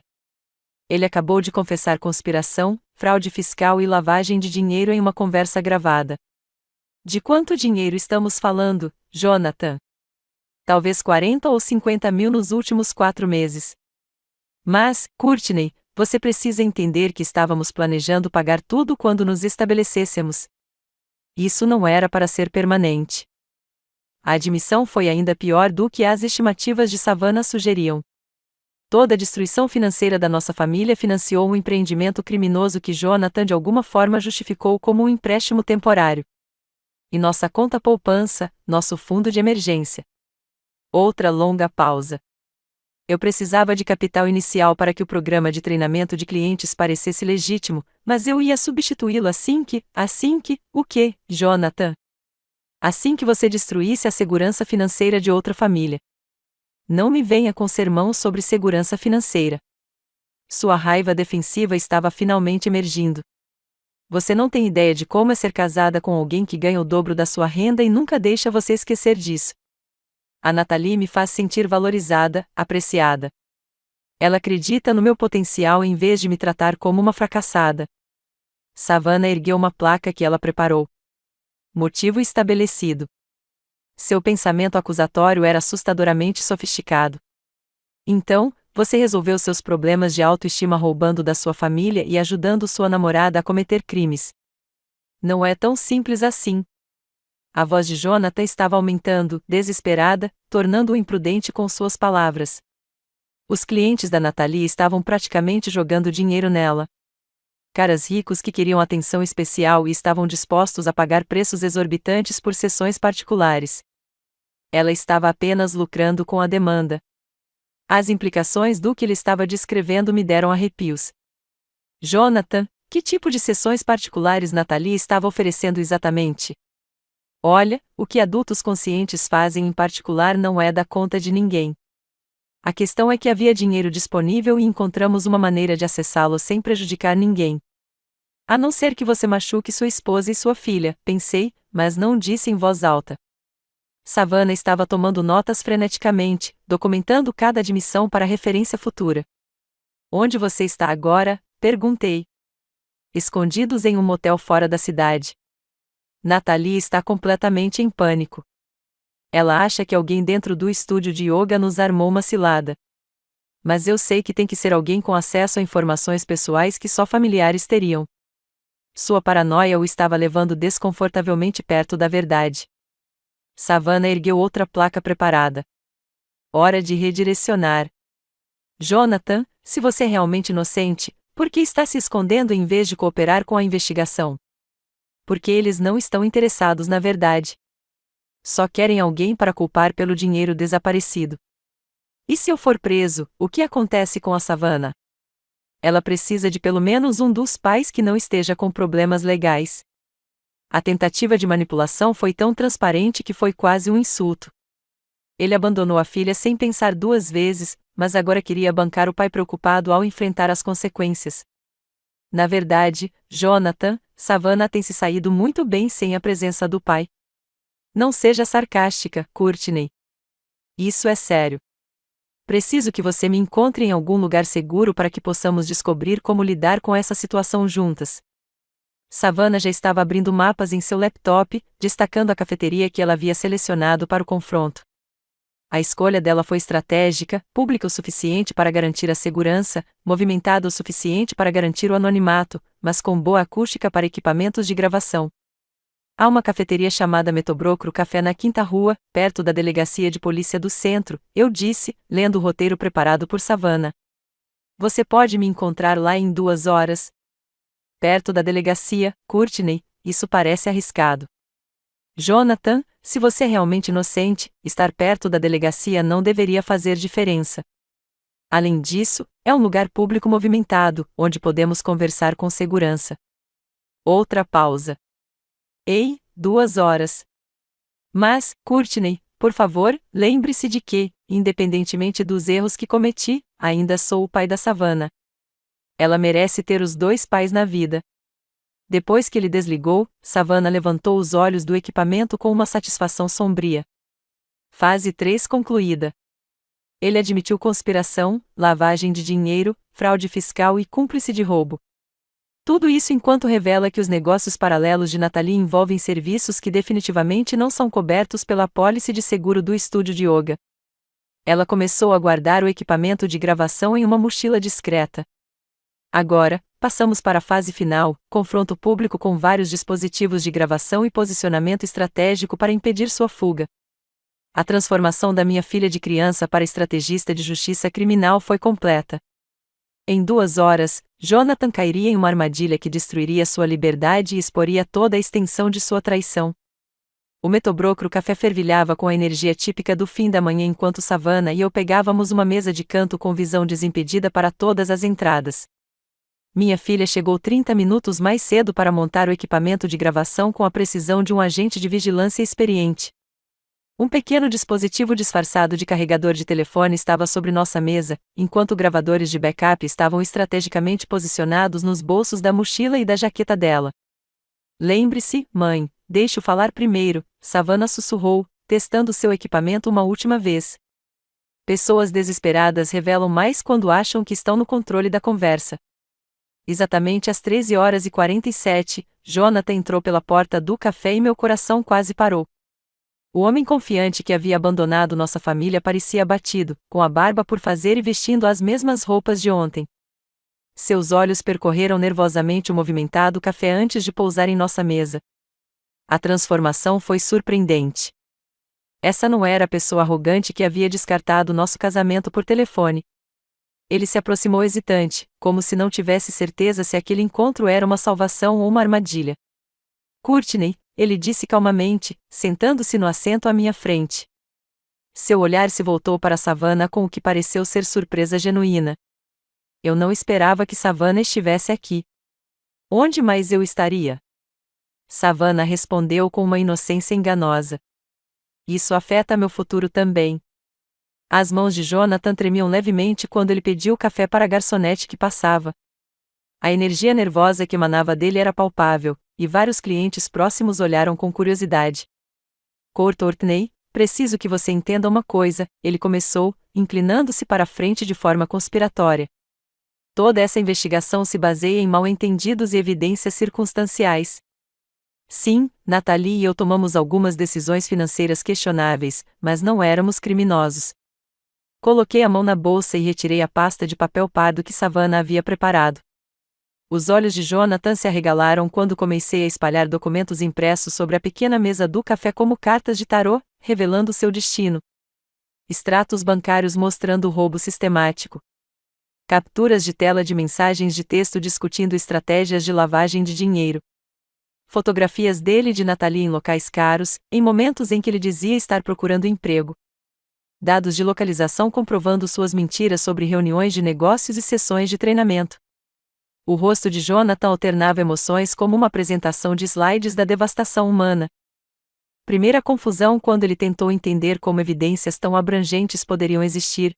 Ele acabou de confessar conspiração, fraude fiscal e lavagem de dinheiro em uma conversa gravada. De quanto dinheiro estamos falando, Jonathan? Talvez 40 ou 50 mil nos últimos 4 meses. Mas, Courtney, você precisa entender que estávamos planejando pagar tudo quando nos estabelecêssemos. Isso não era para ser permanente. A admissão foi ainda pior do que as estimativas de Savannah sugeriam. Toda a destruição financeira da nossa família financiou um empreendimento criminoso que Jonathan de alguma forma justificou como um empréstimo temporário. E nossa conta poupança, nosso fundo de emergência. Outra longa pausa. Eu precisava de capital inicial para que o programa de treinamento de clientes parecesse legítimo, mas eu ia substituí-lo o quê, Jonathan? Assim que você destruísse a segurança financeira de outra família. Não me venha com sermão sobre segurança financeira. Sua raiva defensiva estava finalmente emergindo. Você não tem ideia de como é ser casada com alguém que ganha o dobro da sua renda e nunca deixa você esquecer disso. A Natalie me faz sentir valorizada, apreciada. Ela acredita no meu potencial em vez de me tratar como uma fracassada. Savannah ergueu uma placa que ela preparou. Motivo estabelecido. Seu pensamento acusatório era assustadoramente sofisticado. Então, você resolveu seus problemas de autoestima roubando da sua família e ajudando sua namorada a cometer crimes. Não é tão simples assim. A voz de Jonathan estava aumentando, desesperada, tornando-o imprudente com suas palavras. Os clientes da Natalie estavam praticamente jogando dinheiro nela. Caras ricos que queriam atenção especial e estavam dispostos a pagar preços exorbitantes por sessões particulares. Ela estava apenas lucrando com a demanda. As implicações do que ele estava descrevendo me deram arrepios. Jonathan, que tipo de sessões particulares Natalie estava oferecendo exatamente? Olha, o que adultos conscientes fazem em particular não é da conta de ninguém. A questão é que havia dinheiro disponível e encontramos uma maneira de acessá-lo sem prejudicar ninguém. A não ser que você machuque sua esposa e sua filha, pensei, mas não disse em voz alta. Savannah estava tomando notas freneticamente, documentando cada admissão para referência futura. Onde você está agora? Perguntei. Escondidos em um motel fora da cidade. Natalie está completamente em pânico. Ela acha que alguém dentro do estúdio de yoga nos armou uma cilada. Mas eu sei que tem que ser alguém com acesso a informações pessoais que só familiares teriam. Sua paranoia o estava levando desconfortavelmente perto da verdade. Savannah ergueu outra placa preparada. Hora de redirecionar. Jonathan, se você é realmente inocente, por que está se escondendo em vez de cooperar com a investigação? Porque eles não estão interessados na verdade. Só querem alguém para culpar pelo dinheiro desaparecido. E se eu for preso, o que acontece com a Savannah? Ela precisa de pelo menos um dos pais que não esteja com problemas legais. A tentativa de manipulação foi tão transparente que foi quase um insulto. Ele abandonou a filha sem pensar duas vezes, mas agora queria bancar o pai preocupado ao enfrentar as consequências. Na verdade, Jonathan, Savannah tem se saído muito bem sem a presença do pai. Não seja sarcástica, Courtney. Isso é sério. Preciso que você me encontre em algum lugar seguro para que possamos descobrir como lidar com essa situação juntas. Savannah já estava abrindo mapas em seu laptop, destacando a cafeteria que ela havia selecionado para o confronto. A escolha dela foi estratégica, pública o suficiente para garantir a segurança, movimentada o suficiente para garantir o anonimato, mas com boa acústica para equipamentos de gravação. Há uma cafeteria chamada Meadowbrook Café na Quinta Rua, perto da delegacia de polícia do centro, eu disse, lendo o roteiro preparado por Savannah. Você pode me encontrar lá em 2 horas? Perto da delegacia, Courtney, isso parece arriscado. Jonathan, se você é realmente inocente, estar perto da delegacia não deveria fazer diferença. Além disso, é um lugar público movimentado, onde podemos conversar com segurança. Outra pausa. Ei, 2 horas. Mas, Courtney, por favor, lembre-se de que, independentemente dos erros que cometi, ainda sou o pai da Savannah. Ela merece ter os 2 pais na vida. Depois que ele desligou, Savannah levantou os olhos do equipamento com uma satisfação sombria. Fase 3 concluída. Ele admitiu conspiração, lavagem de dinheiro, fraude fiscal e cúmplice de roubo. Tudo isso enquanto revela que os negócios paralelos de Natalie envolvem serviços que definitivamente não são cobertos pela apólice de seguro do estúdio de yoga. Ela começou a guardar o equipamento de gravação em uma mochila discreta. Agora, passamos para a fase final, confronto público com vários dispositivos de gravação e posicionamento estratégico para impedir sua fuga. A transformação da minha filha de criança para estrategista de justiça criminal foi completa. Em 2 horas, Jonathan cairia em uma armadilha que destruiria sua liberdade e exporia toda a extensão de sua traição. O Meadowbrook Café fervilhava com a energia típica do fim da manhã enquanto Savannah e eu pegávamos uma mesa de canto com visão desimpedida para todas as entradas. Minha filha chegou 30 minutos mais cedo para montar o equipamento de gravação com a precisão de um agente de vigilância experiente. Um pequeno dispositivo disfarçado de carregador de telefone estava sobre nossa mesa, enquanto gravadores de backup estavam estrategicamente posicionados nos bolsos da mochila e da jaqueta dela. Lembre-se, mãe, deixe-o falar primeiro, Savannah sussurrou, testando seu equipamento uma última vez. Pessoas desesperadas revelam mais quando acham que estão no controle da conversa. Exatamente às 13h47, Jonathan entrou pela porta do café e meu coração quase parou. O homem confiante que havia abandonado nossa família parecia abatido, com a barba por fazer e vestindo as mesmas roupas de ontem. Seus olhos percorreram nervosamente o movimentado café antes de pousar em nossa mesa. A transformação foi surpreendente. Essa não era a pessoa arrogante que havia descartado nosso casamento por telefone. Ele se aproximou hesitante, como se não tivesse certeza se aquele encontro era uma salvação ou uma armadilha. Courtney, ele disse calmamente, sentando-se no assento à minha frente. Seu olhar se voltou para Savannah com o que pareceu ser surpresa genuína. Eu não esperava que Savannah estivesse aqui. Onde mais eu estaria? Savannah respondeu com uma inocência enganosa. Isso afeta meu futuro também. As mãos de Jonathan tremiam levemente quando ele pediu café para a garçonete que passava. A energia nervosa que emanava dele era palpável, e vários clientes próximos olharam com curiosidade. Courtney, preciso que você entenda uma coisa, ele começou, inclinando-se para a frente de forma conspiratória. Toda essa investigação se baseia em mal-entendidos e evidências circunstanciais. Sim, Natalie e eu tomamos algumas decisões financeiras questionáveis, mas não éramos criminosos. Coloquei a mão na bolsa e retirei a pasta de papel pardo que Savannah havia preparado. Os olhos de Jonathan se arregalaram quando comecei a espalhar documentos impressos sobre a pequena mesa do café como cartas de tarô, revelando seu destino. Extratos bancários mostrando o roubo sistemático. Capturas de tela de mensagens de texto discutindo estratégias de lavagem de dinheiro. Fotografias dele e de Natalie em locais caros, em momentos em que ele dizia estar procurando emprego. Dados de localização comprovando suas mentiras sobre reuniões de negócios e sessões de treinamento. O rosto de Jonathan alternava emoções como uma apresentação de slides da devastação humana. Primeira confusão quando ele tentou entender como evidências tão abrangentes poderiam existir.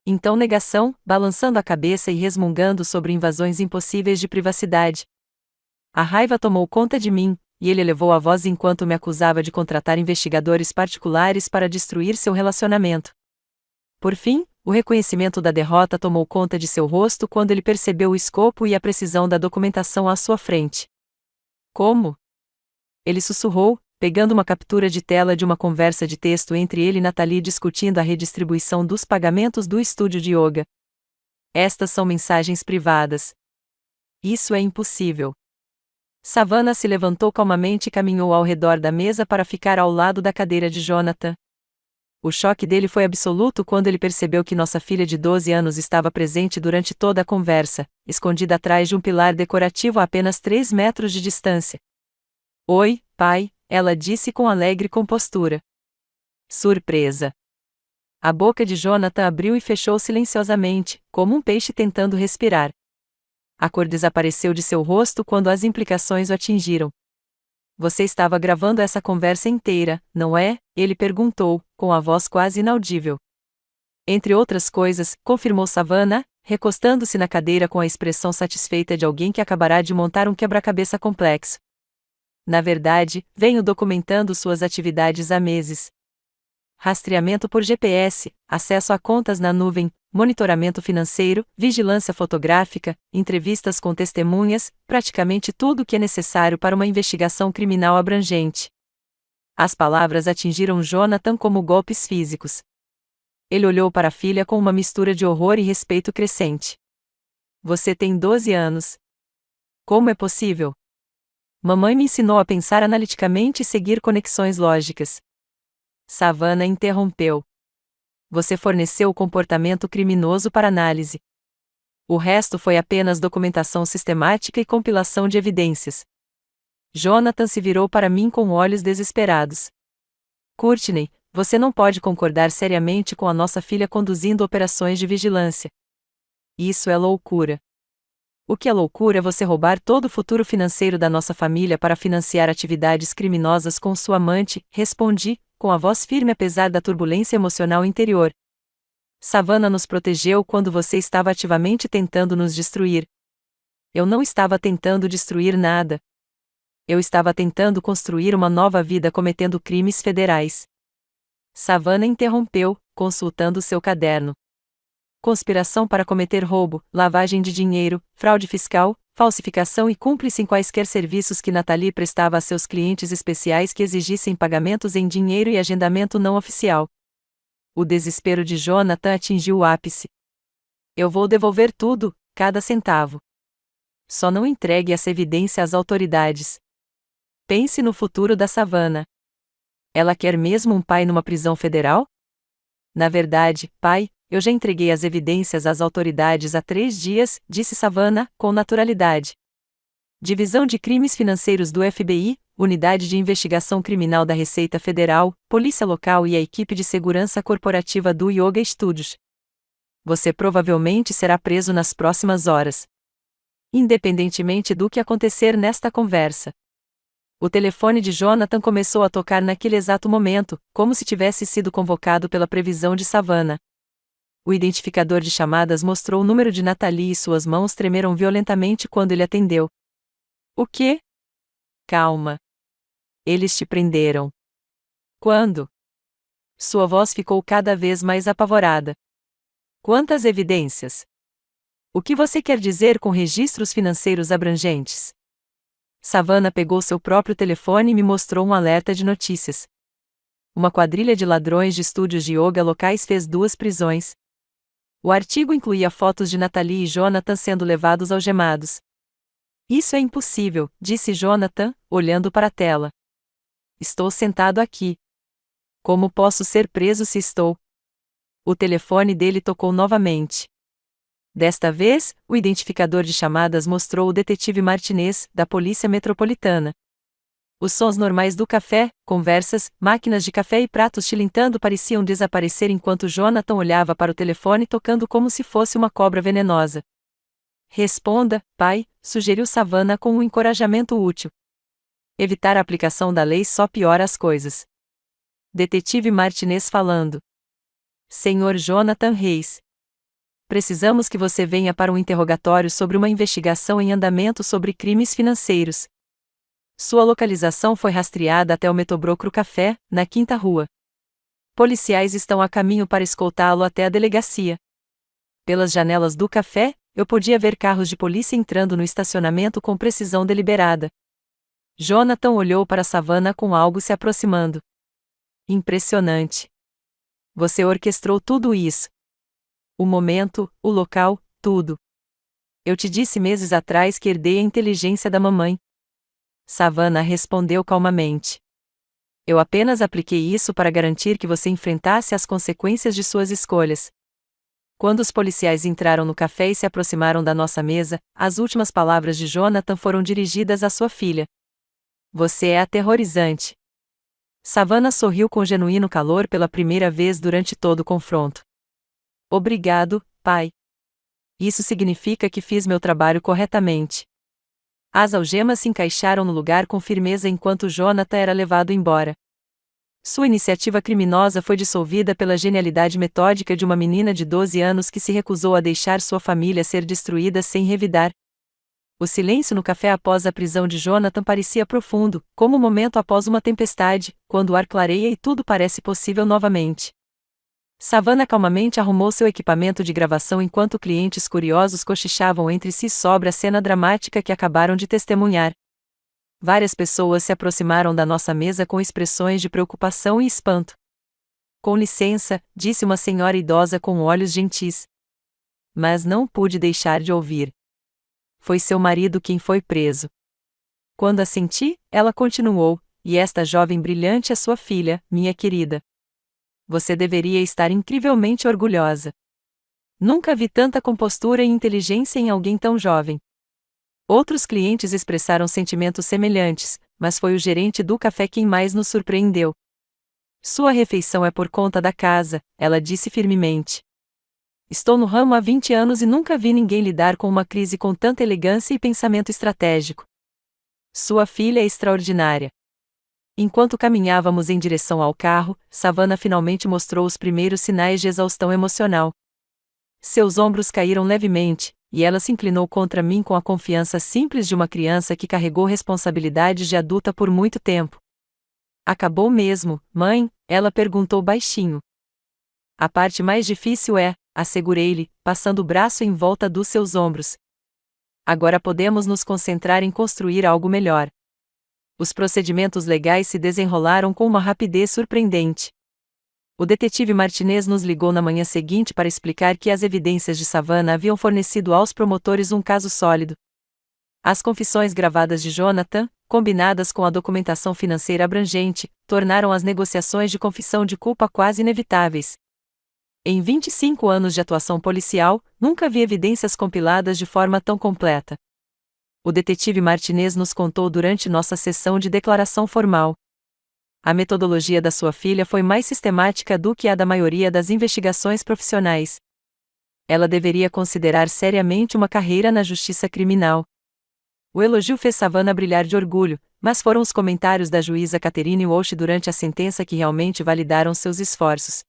Então negação, balançando a cabeça e resmungando sobre invasões impossíveis de privacidade. A raiva tomou conta de mim, e ele elevou a voz enquanto me acusava de contratar investigadores particulares para destruir seu relacionamento. Por fim, o reconhecimento da derrota tomou conta de seu rosto quando ele percebeu o escopo e a precisão da documentação à sua frente. Como? Ele sussurrou, pegando uma captura de tela de uma conversa de texto entre ele e Natalie discutindo a redistribuição dos pagamentos do estúdio de yoga. Estas são mensagens privadas. Isso é impossível. Savannah se levantou calmamente e caminhou ao redor da mesa para ficar ao lado da cadeira de Jonathan. O choque dele foi absoluto quando ele percebeu que nossa filha de 12 anos estava presente durante toda a conversa, escondida atrás de um pilar decorativo a apenas 3 metros de distância. Oi, pai, ela disse com alegre compostura. Surpresa. A boca de Jonathan abriu e fechou silenciosamente, como um peixe tentando respirar. A cor desapareceu de seu rosto quando as implicações o atingiram. Você estava gravando essa conversa inteira, não é? Ele perguntou, com a voz quase inaudível. Entre outras coisas, confirmou Savannah, recostando-se na cadeira com a expressão satisfeita de alguém que acabará de montar um quebra-cabeça complexo. Na verdade, venho documentando suas atividades há meses. Rastreamento por GPS, acesso a contas na nuvem, monitoramento financeiro, vigilância fotográfica, entrevistas com testemunhas, praticamente tudo o que é necessário para uma investigação criminal abrangente. As palavras atingiram Jonathan como golpes físicos. Ele olhou para a filha com uma mistura de horror e respeito crescente. Você tem 12 anos. Como é possível? Mamãe me ensinou a pensar analiticamente e seguir conexões lógicas. Savannah interrompeu. Você forneceu o comportamento criminoso para análise. O resto foi apenas documentação sistemática e compilação de evidências. Jonathan se virou para mim com olhos desesperados. Courtney, você não pode concordar seriamente com a nossa filha conduzindo operações de vigilância. Isso é loucura. O que é loucura é você roubar todo o futuro financeiro da nossa família para financiar atividades criminosas com sua amante, respondi, com a voz firme apesar da turbulência emocional interior. Savannah nos protegeu quando você estava ativamente tentando nos destruir. Eu não estava tentando destruir nada. Eu estava tentando construir uma nova vida cometendo crimes federais. Savannah interrompeu, consultando seu caderno. Conspiração para cometer roubo, lavagem de dinheiro, fraude fiscal, falsificação e cúmplice em quaisquer serviços que Natalie prestava a seus clientes especiais que exigissem pagamentos em dinheiro e agendamento não oficial. O desespero de Jonathan atingiu o ápice. Eu vou devolver tudo, cada centavo. Só não entregue essa evidência às autoridades. Pense no futuro da Savannah. Ela quer mesmo um pai numa prisão federal? Na verdade, pai, eu já entreguei as evidências às autoridades há 3 dias, disse Savannah, com naturalidade. Divisão de Crimes Financeiros do FBI, Unidade de Investigação Criminal da Receita Federal, Polícia Local e a equipe de segurança corporativa do Yoga Studios. Você provavelmente será preso nas próximas horas. Independentemente do que acontecer nesta conversa. O telefone de Jonathan começou a tocar naquele exato momento, como se tivesse sido convocado pela previsão de Savannah. O identificador de chamadas mostrou o número de Natalie e suas mãos tremeram violentamente quando ele atendeu. O quê? Calma. Eles te prenderam. Quando? Sua voz ficou cada vez mais apavorada. Quantas evidências? O que você quer dizer com registros financeiros abrangentes? Savannah pegou seu próprio telefone e me mostrou um alerta de notícias. Uma quadrilha de ladrões de estúdios de yoga locais fez 2 prisões. O artigo incluía fotos de Natalie e Jonathan sendo levados algemados. Isso é impossível, disse Jonathan, olhando para a tela. Estou sentado aqui. Como posso ser preso se estou? O telefone dele tocou novamente. Desta vez, o identificador de chamadas mostrou o detetive Martinez, da Polícia Metropolitana. Os sons normais do café, conversas, máquinas de café e pratos tilintando pareciam desaparecer enquanto Jonathan olhava para o telefone tocando como se fosse uma cobra venenosa. Responda, pai, sugeriu Savannah com um encorajamento útil. Evitar a aplicação da lei só piora as coisas. Detetive Martinez falando. Senhor Jonathan Reis. Precisamos que você venha para um interrogatório sobre uma investigação em andamento sobre crimes financeiros. Sua localização foi rastreada até o Metrobrook Café, na 5ª Rua. Policiais estão a caminho para escoltá-lo até a delegacia. Pelas janelas do café, eu podia ver carros de polícia entrando no estacionamento com precisão deliberada. Jonathan olhou para Savannah com algo se aproximando. Impressionante. Você orquestrou tudo isso. O momento, o local, tudo. Eu te disse meses atrás que herdei a inteligência da mamãe. Savannah respondeu calmamente. Eu apenas apliquei isso para garantir que você enfrentasse as consequências de suas escolhas. Quando os policiais entraram no café e se aproximaram da nossa mesa, as últimas palavras de Jonathan foram dirigidas à sua filha. Você é aterrorizante. Savannah sorriu com genuíno calor pela primeira vez durante todo o confronto. Obrigado, pai. Isso significa que fiz meu trabalho corretamente. As algemas se encaixaram no lugar com firmeza enquanto Jonathan era levado embora. Sua iniciativa criminosa foi dissolvida pela genialidade metódica de uma menina de 12 anos que se recusou a deixar sua família ser destruída sem revidar. O silêncio no café após a prisão de Jonathan parecia profundo, como um momento após uma tempestade, quando o ar clareia e tudo parece possível novamente. Savannah calmamente arrumou seu equipamento de gravação enquanto clientes curiosos cochichavam entre si sobre a cena dramática que acabaram de testemunhar. Várias pessoas se aproximaram da nossa mesa com expressões de preocupação e espanto. Com licença, disse uma senhora idosa com olhos gentis. Mas não pude deixar de ouvir. Foi seu marido quem foi preso. Quando assenti, ela continuou, e esta jovem brilhante é sua filha, minha querida. Você deveria estar incrivelmente orgulhosa. Nunca vi tanta compostura e inteligência em alguém tão jovem. Outros clientes expressaram sentimentos semelhantes, mas foi o gerente do café quem mais nos surpreendeu. Sua refeição é por conta da casa, ela disse firmemente. Estou no ramo há 20 anos e nunca vi ninguém lidar com uma crise com tanta elegância e pensamento estratégico. Sua filha é extraordinária. Enquanto caminhávamos em direção ao carro, Savannah finalmente mostrou os primeiros sinais de exaustão emocional. Seus ombros caíram levemente, e ela se inclinou contra mim com a confiança simples de uma criança que carregou responsabilidades de adulta por muito tempo. Acabou mesmo, mãe? Ela perguntou baixinho. A parte mais difícil é, assegurei-lhe, passando o braço em volta dos seus ombros. Agora podemos nos concentrar em construir algo melhor. Os procedimentos legais se desenrolaram com uma rapidez surpreendente. O detetive Martinez nos ligou na manhã seguinte para explicar que as evidências de Savannah haviam fornecido aos promotores um caso sólido. As confissões gravadas de Jonathan, combinadas com a documentação financeira abrangente, tornaram as negociações de confissão de culpa quase inevitáveis. Em 25 anos de atuação policial, nunca vi evidências compiladas de forma tão completa. O detetive Martinez nos contou durante nossa sessão de declaração formal. A metodologia da sua filha foi mais sistemática do que a da maioria das investigações profissionais. Ela deveria considerar seriamente uma carreira na justiça criminal. O elogio fez Savannah brilhar de orgulho, mas foram os comentários da juíza Catherine Walsh durante a sentença que realmente validaram seus esforços.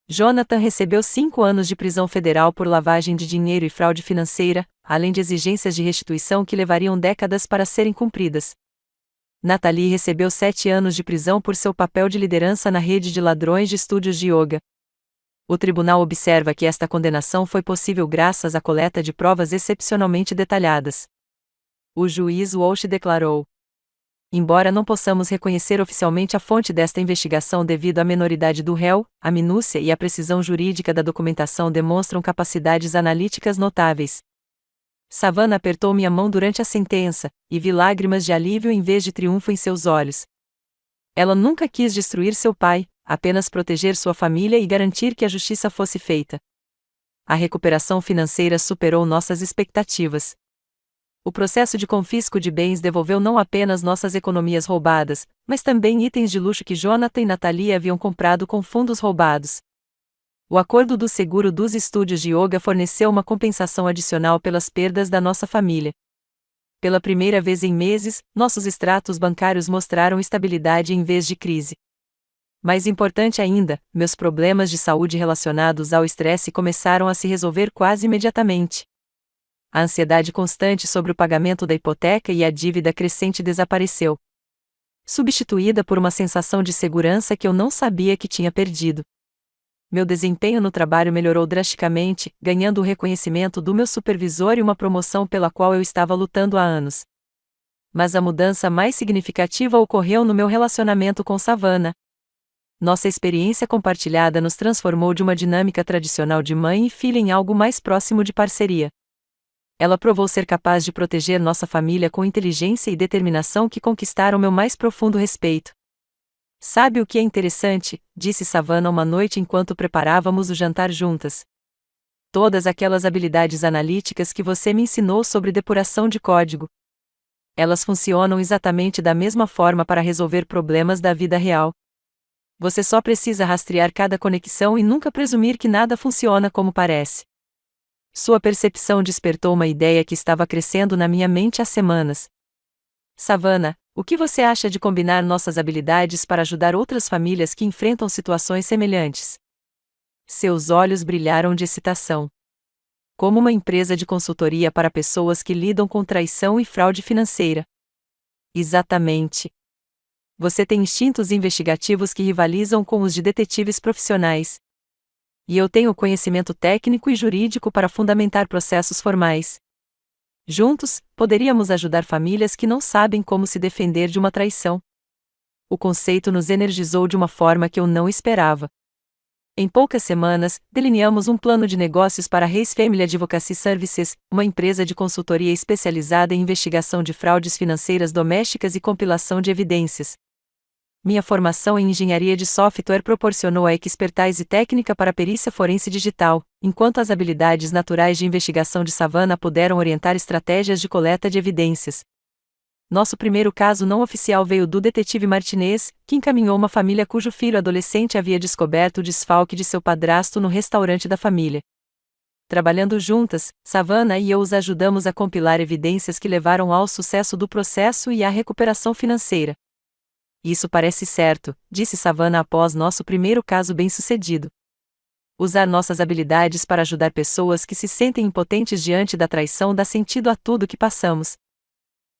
Jonathan recebeu 5 anos de prisão federal por lavagem de dinheiro e fraude financeira, além de exigências de restituição que levariam décadas para serem cumpridas. Natalie recebeu 7 anos de prisão por seu papel de liderança na rede de ladrões de estúdios de yoga. O tribunal observa que esta condenação foi possível graças à coleta de provas excepcionalmente detalhadas. O juiz Walsh declarou: embora não possamos reconhecer oficialmente a fonte desta investigação devido à menoridade do réu, a minúcia e a precisão jurídica da documentação demonstram capacidades analíticas notáveis. Savannah apertou minha mão durante a sentença, e vi lágrimas de alívio em vez de triunfo em seus olhos. Ela nunca quis destruir seu pai, apenas proteger sua família e garantir que a justiça fosse feita. A recuperação financeira superou nossas expectativas. O processo de confisco de bens devolveu não apenas nossas economias roubadas, mas também itens de luxo que Jonathan e Natalie haviam comprado com fundos roubados. O acordo do seguro dos estúdios de yoga forneceu uma compensação adicional pelas perdas da nossa família. Pela primeira vez em meses, nossos extratos bancários mostraram estabilidade em vez de crise. Mais importante ainda, meus problemas de saúde relacionados ao estresse começaram a se resolver quase imediatamente. A ansiedade constante sobre o pagamento da hipoteca e a dívida crescente desapareceu, substituída por uma sensação de segurança que eu não sabia que tinha perdido. Meu desempenho no trabalho melhorou drasticamente, ganhando o reconhecimento do meu supervisor e uma promoção pela qual eu estava lutando há anos. Mas a mudança mais significativa ocorreu no meu relacionamento com Savannah. Nossa experiência compartilhada nos transformou de uma dinâmica tradicional de mãe e filha em algo mais próximo de parceria. Ela provou ser capaz de proteger nossa família com inteligência e determinação que conquistaram meu mais profundo respeito. Sabe o que é interessante? Disse Savannah uma noite enquanto preparávamos o jantar juntas. Todas aquelas habilidades analíticas que você me ensinou sobre depuração de código. Elas funcionam exatamente da mesma forma para resolver problemas da vida real. Você só precisa rastrear cada conexão e nunca presumir que nada funciona como parece. Sua percepção despertou uma ideia que estava crescendo na minha mente há semanas. Savannah, o que você acha de combinar nossas habilidades para ajudar outras famílias que enfrentam situações semelhantes? Seus olhos brilharam de excitação. Como uma empresa de consultoria para pessoas que lidam com traição e fraude financeira. Exatamente. Você tem instintos investigativos que rivalizam com os de detetives profissionais. E eu tenho conhecimento técnico e jurídico para fundamentar processos formais. Juntos, poderíamos ajudar famílias que não sabem como se defender de uma traição. O conceito nos energizou de uma forma que eu não esperava. Em poucas semanas, delineamos um plano de negócios para Reis Family Advocacy Services, uma empresa de consultoria especializada em investigação de fraudes financeiras domésticas e compilação de evidências. Minha formação em engenharia de software proporcionou a expertise técnica para a perícia forense digital, enquanto as habilidades naturais de investigação de Savannah puderam orientar estratégias de coleta de evidências. Nosso primeiro caso não oficial veio do detetive Martinez, que encaminhou uma família cujo filho adolescente havia descoberto o desfalque de seu padrasto no restaurante da família. Trabalhando juntas, Savannah e eu os ajudamos a compilar evidências que levaram ao sucesso do processo e à recuperação financeira. Isso parece certo, disse Savannah após nosso primeiro caso bem-sucedido. Usar nossas habilidades para ajudar pessoas que se sentem impotentes diante da traição dá sentido a tudo que passamos.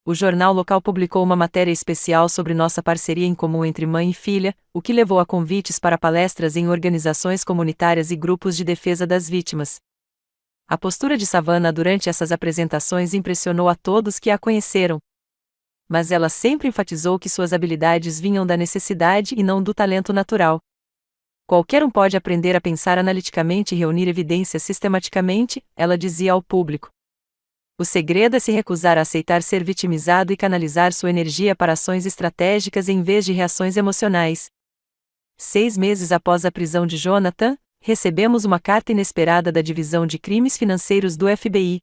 O jornal local publicou uma matéria especial sobre nossa parceria em comum entre mãe e filha, o que levou a convites para palestras em organizações comunitárias e grupos de defesa das vítimas. A postura de Savannah durante essas apresentações impressionou a todos que a conheceram. Mas ela sempre enfatizou que suas habilidades vinham da necessidade e não do talento natural. Qualquer um pode aprender a pensar analiticamente e reunir evidências sistematicamente, ela dizia ao público. O segredo é se recusar a aceitar ser vitimizado e canalizar sua energia para ações estratégicas em vez de reações emocionais. 6 meses após a prisão de Jonathan, recebemos uma carta inesperada da Divisão de Crimes Financeiros do FBI.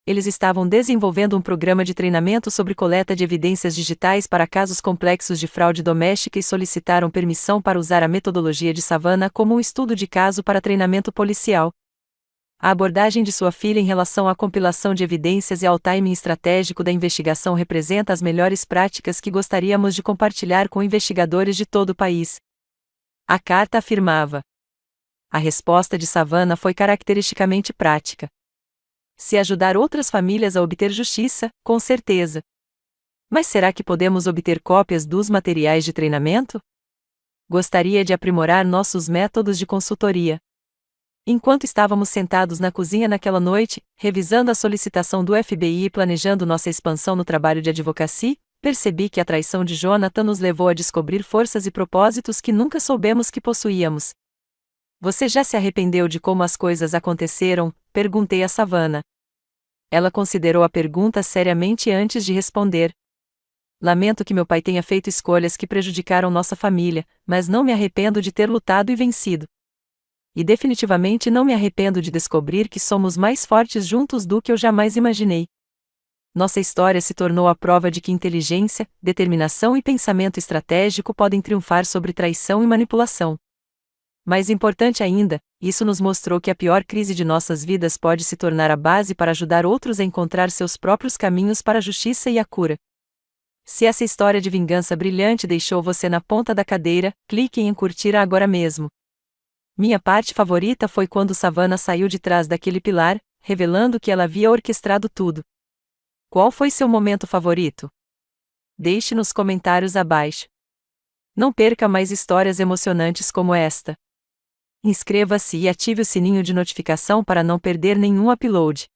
Eles estavam desenvolvendo um programa de treinamento sobre coleta de evidências digitais para casos complexos de fraude doméstica e solicitaram permissão para usar a metodologia de Savannah como um estudo de caso para treinamento policial. A abordagem de sua filha em relação à compilação de evidências e ao timing estratégico da investigação representa as melhores práticas que gostaríamos de compartilhar com investigadores de todo o país. A carta afirmava. A resposta de Savannah foi caracteristicamente prática. Se ajudar outras famílias a obter justiça, com certeza. Mas será que podemos obter cópias dos materiais de treinamento? Gostaria de aprimorar nossos métodos de consultoria. Enquanto estávamos sentados na cozinha naquela noite, revisando a solicitação do FBI e planejando nossa expansão no trabalho de advocacia, percebi que a traição de Jonathan nos levou a descobrir forças e propósitos que nunca soubemos que possuíamos. Você já se arrependeu de como as coisas aconteceram? Perguntei a Savannah. Ela considerou a pergunta seriamente antes de responder. Lamento que meu pai tenha feito escolhas que prejudicaram nossa família, mas não me arrependo de ter lutado e vencido. E definitivamente não me arrependo de descobrir que somos mais fortes juntos do que eu jamais imaginei. Nossa história se tornou a prova de que inteligência, determinação e pensamento estratégico podem triunfar sobre traição e manipulação. Mais importante ainda, isso nos mostrou que a pior crise de nossas vidas pode se tornar a base para ajudar outros a encontrar seus próprios caminhos para a justiça e a cura. Se essa história de vingança brilhante deixou você na ponta da cadeira, clique em curtir agora mesmo. Minha parte favorita foi quando Savannah saiu de trás daquele pilar, revelando que ela havia orquestrado tudo. Qual foi seu momento favorito? Deixe nos comentários abaixo. Não perca mais histórias emocionantes como esta. Inscreva-se e ative o sininho de notificação para não perder nenhum upload.